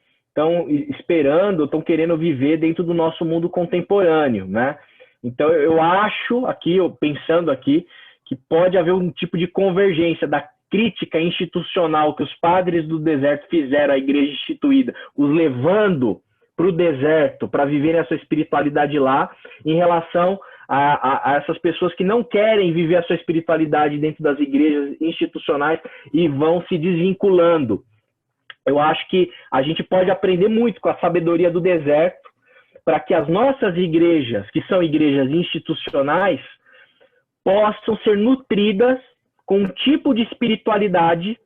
esperando, estão querendo viver dentro do nosso mundo contemporâneo, né? Então, eu acho aqui, pensando aqui, que pode haver um tipo de convergência da crítica institucional que os padres do deserto fizeram à igreja instituída, os levando para o deserto para viverem a sua espiritualidade lá, em relação a essas pessoas que não querem viver a sua espiritualidade dentro das igrejas institucionais e vão se desvinculando. Eu acho que a gente pode aprender muito com a sabedoria do deserto para que as nossas igrejas, que são igrejas institucionais, possam ser nutridas com um tipo de espiritualidade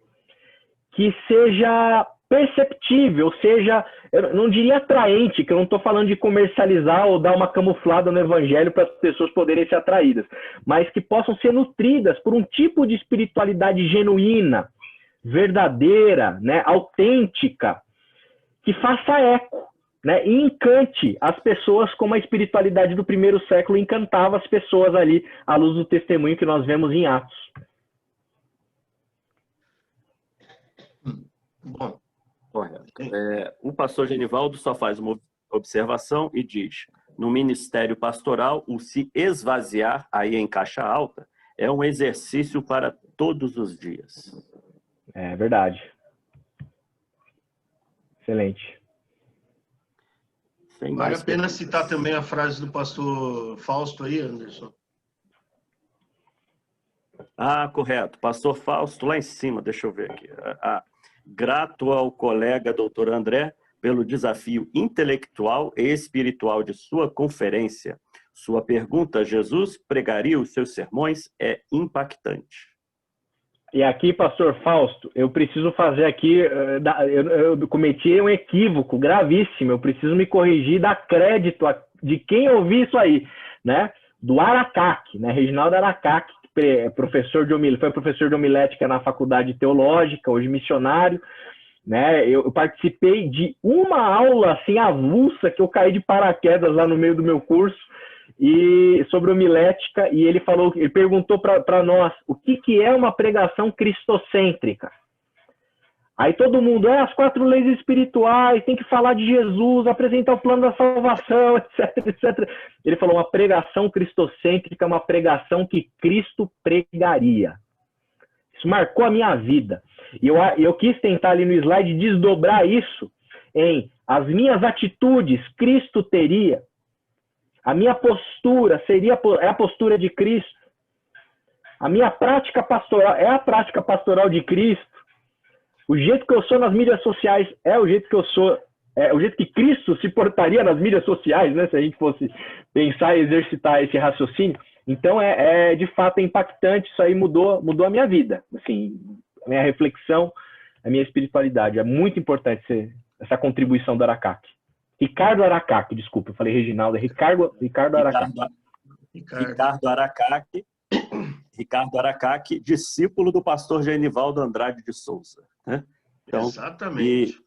que seja perceptível, seja, eu não diria atraente, que eu não estou falando de comercializar ou dar uma camuflada no evangelho para as pessoas poderem ser atraídas, mas que possam ser nutridas por um tipo de espiritualidade genuína, verdadeira, né, autêntica, que faça eco, né, e encante as pessoas como a espiritualidade do primeiro século encantava as pessoas ali, à luz do testemunho que nós vemos em Atos. Bom, correto. O pastor Genivaldo só faz uma observação e diz, no ministério pastoral, o se esvaziar, aí em caixa alta, é um exercício para todos os dias. É verdade. Excelente. Vale a pena citar também a frase do pastor Fausto aí, Anderson. Ah, correto. Pastor Fausto, lá em cima, deixa eu ver aqui. Grato ao colega doutor André pelo desafio intelectual e espiritual de sua conferência. Sua pergunta, Jesus pregaria os seus sermões, é impactante. E aqui, pastor Fausto, eu preciso fazer aqui, eu cometi um equívoco gravíssimo, eu preciso me corrigir, dar crédito de quem ouviu isso aí, né? Do Aracaque, né? Reginaldo Aracaque, professor de foi professor de homilética na faculdade teológica, hoje missionário, né? Eu participei de uma aula assim avulsa que eu caí de paraquedas lá no meio do meu curso e sobre homilética, e ele perguntou para nós o que é uma pregação cristocêntrica. Aí todo mundo, as 4 leis espirituais, tem que falar de Jesus, apresentar o plano da salvação, etc, etc. Ele falou, uma pregação cristocêntrica é uma pregação que Cristo pregaria. Isso marcou a minha vida. E eu quis tentar ali no slide desdobrar isso em as minhas atitudes Cristo teria, a minha postura é a postura de Cristo, a minha prática pastoral é a prática pastoral de Cristo, o jeito que eu sou nas mídias sociais é o jeito que eu sou, é o jeito que Cristo se portaria nas mídias sociais, né? Se a gente fosse pensar e exercitar esse raciocínio. Então, de fato impactante, isso aí mudou a minha vida, assim, a minha reflexão, a minha espiritualidade. É muito importante essa contribuição do Aracaque. Ricardo Aracaque, desculpa, eu falei Reginaldo, é Ricardo Aracaque. Ricardo Aracaque, discípulo do pastor Genivaldo Andrade de Souza. Né? Então, exatamente.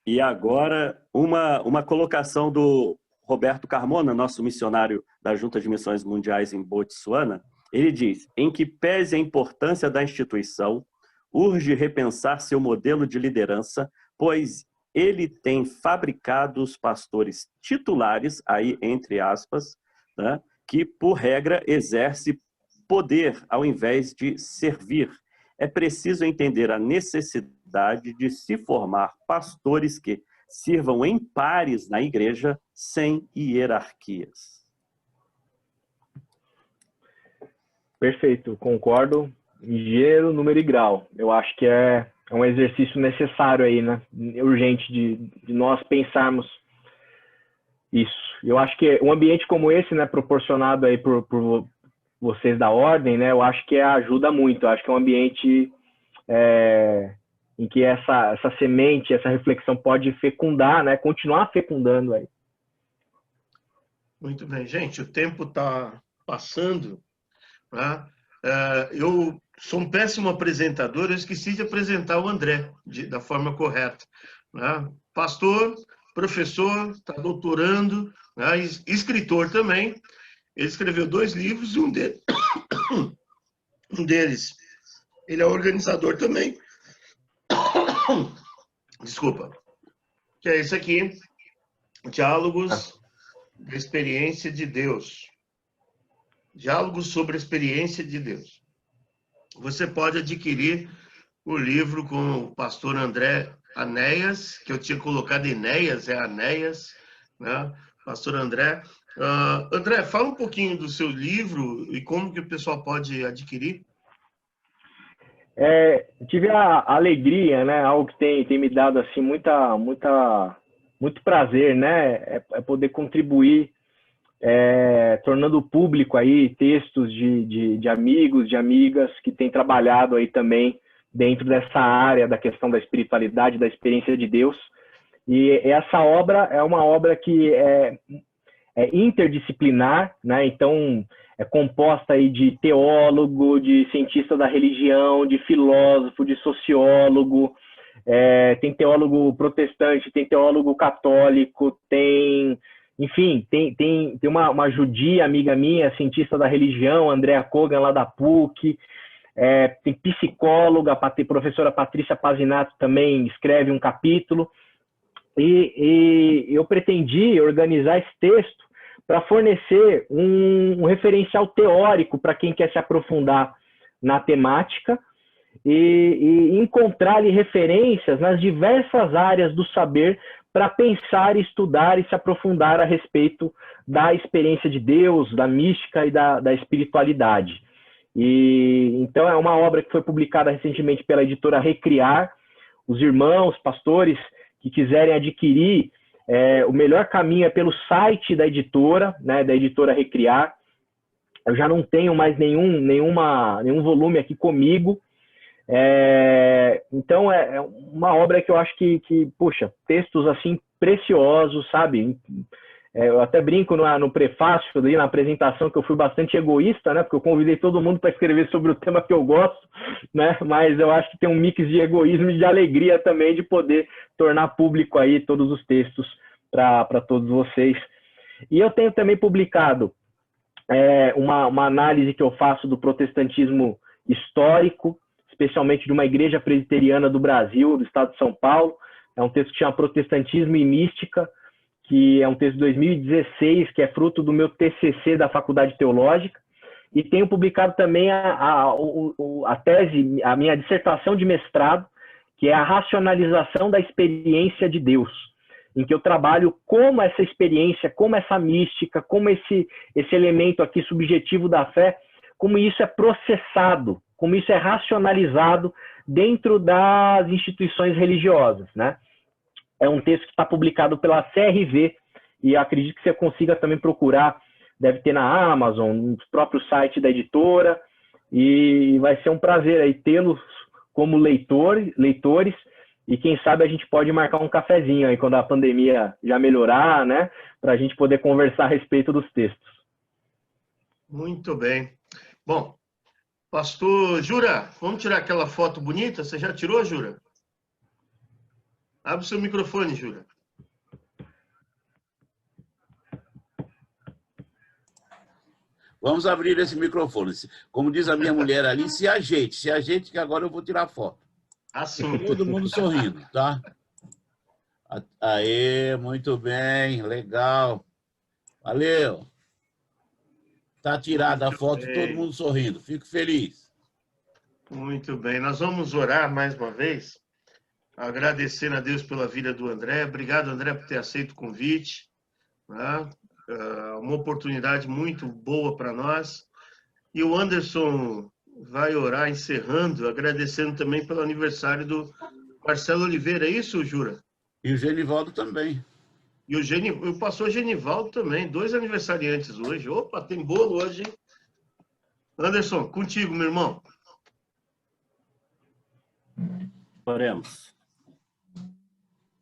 E agora, uma colocação do Roberto Carmona, nosso missionário da Junta de Missões Mundiais em Botsuana. Ele diz, em que pese a importância da instituição, urge repensar seu modelo de liderança, pois ele tem fabricado os pastores titulares, aí entre aspas, né, que, por regra, exerce poder ao invés de servir. É preciso entender a necessidade de se formar pastores que sirvam em pares na igreja, sem hierarquias. Perfeito, concordo em gênero, número e grau. Eu acho que é um exercício necessário aí, né? Urgente de nós pensarmos isso. Eu acho que um ambiente como esse, né, proporcionado aí por vocês da ordem, né, eu acho que ajuda muito. Eu acho que é um ambiente em que essa semente, essa reflexão pode fecundar, né, continuar fecundando aí. Muito bem, gente, o tempo está passando, né? Eu sou um péssimo apresentador, eu esqueci de apresentar o André da forma correta, né? Pastor, professor, está doutorando, né? Escritor também. Ele escreveu 2 livros e um deles, ele é organizador também. Desculpa. Que é esse aqui, Diálogos da Experiência de Deus. Diálogos sobre a Experiência de Deus. Você pode adquirir o livro com o pastor André Anéas, que eu tinha colocado Enéas, é Anéas, né? Pastor André. André, fala um pouquinho do seu livro e como que o pessoal pode adquirir. Tive a alegria, né? Algo que tem me dado assim muito prazer, né? É poder contribuir, tornando público aí textos de amigos, de amigas que têm trabalhado aí também dentro dessa área da questão da espiritualidade, da experiência de Deus. E essa obra é uma obra que é interdisciplinar, né? Então é composta aí de teólogo, de cientista da religião, de filósofo, de sociólogo, tem teólogo protestante, tem teólogo católico, enfim, tem uma judia, amiga minha, cientista da religião, Andrea Kogan, lá da PUC, tem psicóloga, professora Patrícia Pazinato também escreve um capítulo. E eu pretendi organizar esse texto para fornecer um referencial teórico para quem quer se aprofundar na temática e encontrar ali referências nas diversas áreas do saber para pensar, estudar e se aprofundar a respeito da experiência de Deus, da mística e da espiritualidade. E então é uma obra que foi publicada recentemente pela editora Recriar. Os irmãos, pastores que quiserem adquirir, o melhor caminho é pelo site da editora, né, da editora Recriar. Eu já não tenho mais nenhum volume aqui comigo. Então é uma obra que eu acho que puxa, textos assim preciosos, sabe? Eu até brinco no prefácio, ali, na apresentação, que eu fui bastante egoísta, né? Porque eu convidei todo mundo para escrever sobre o tema que eu gosto, né? Mas eu acho que tem um mix de egoísmo e de alegria também de poder tornar público aí todos os textos para todos vocês. E eu tenho também publicado uma análise que eu faço do protestantismo histórico, especialmente de uma igreja presbiteriana do Brasil, do estado de São Paulo. É um texto que chama Protestantismo e Mística, que é um texto de 2016, que é fruto do meu TCC da Faculdade Teológica, e tenho publicado também a tese, a minha dissertação de mestrado, que é a racionalização da experiência de Deus, em que eu trabalho como essa experiência, como essa mística, como esse elemento aqui subjetivo da fé, como isso é processado, como isso é racionalizado dentro das instituições religiosas, né? É um texto que está publicado pela CRV e acredito que você consiga também procurar, deve ter na Amazon, no próprio site da editora, e vai ser um prazer aí tê-los como leitores, e quem sabe a gente pode marcar um cafezinho aí quando a pandemia já melhorar, né, para a gente poder conversar a respeito dos textos. Muito bem. Bom, pastor Jura, vamos tirar aquela foto bonita? Você já tirou, Jura? Abre o seu microfone, Jura. Vamos abrir esse microfone. Como diz a minha mulher ali, se ajeite, que agora eu vou tirar foto. Assunto. Todo mundo sorrindo, tá? Aê, muito bem, legal. Valeu. Tá tirada a foto, todo mundo sorrindo. Fico feliz. Muito bem. Nós vamos orar mais uma vez, agradecendo a Deus pela vida do André. Obrigado, André, por ter aceito o convite. Né? Uma oportunidade muito boa para nós. E o Anderson vai orar encerrando, agradecendo também pelo aniversário do Marcelo Oliveira. É isso, Jura? E o Genivaldo também. E o pastor Genivaldo também. 2 aniversariantes hoje. Opa, tem bolo hoje, hein? Anderson, contigo, meu irmão. Oremos.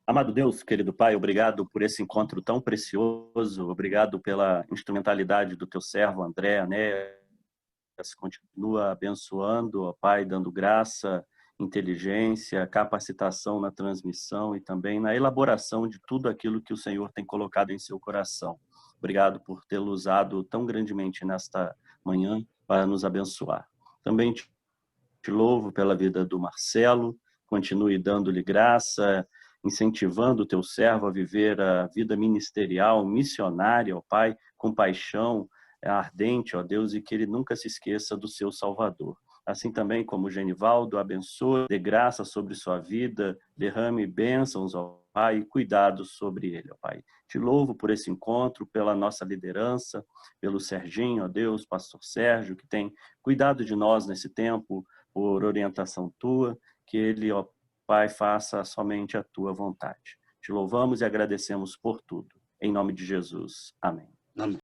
Amado Deus, querido Pai, obrigado por esse encontro tão precioso, obrigado pela instrumentalidade do teu servo André, né? Continua abençoando, ó Pai, dando graça, inteligência, capacitação na transmissão e também na elaboração de tudo aquilo que o Senhor tem colocado em seu coração. Obrigado por tê-lo usado tão grandemente nesta manhã para nos abençoar. Também te louvo pela vida do Marcelo, continue dando-lhe graça, incentivando o teu servo a viver a vida ministerial, missionária, ó Pai, com paixão ardente, ó Deus, e que ele nunca se esqueça do seu Salvador. Assim também como o Genivaldo, abençoe, dê graça sobre sua vida, derrame bênçãos, ó Pai, e cuidado sobre ele, ó Pai. Te louvo por esse encontro, pela nossa liderança, pelo Serginho, ó Deus, pastor Sérgio, que tem cuidado de nós nesse tempo, por orientação tua, que ele, ó Pai, faça somente a tua vontade. Te louvamos e agradecemos por tudo. Em nome de Jesus. Amém. Amém.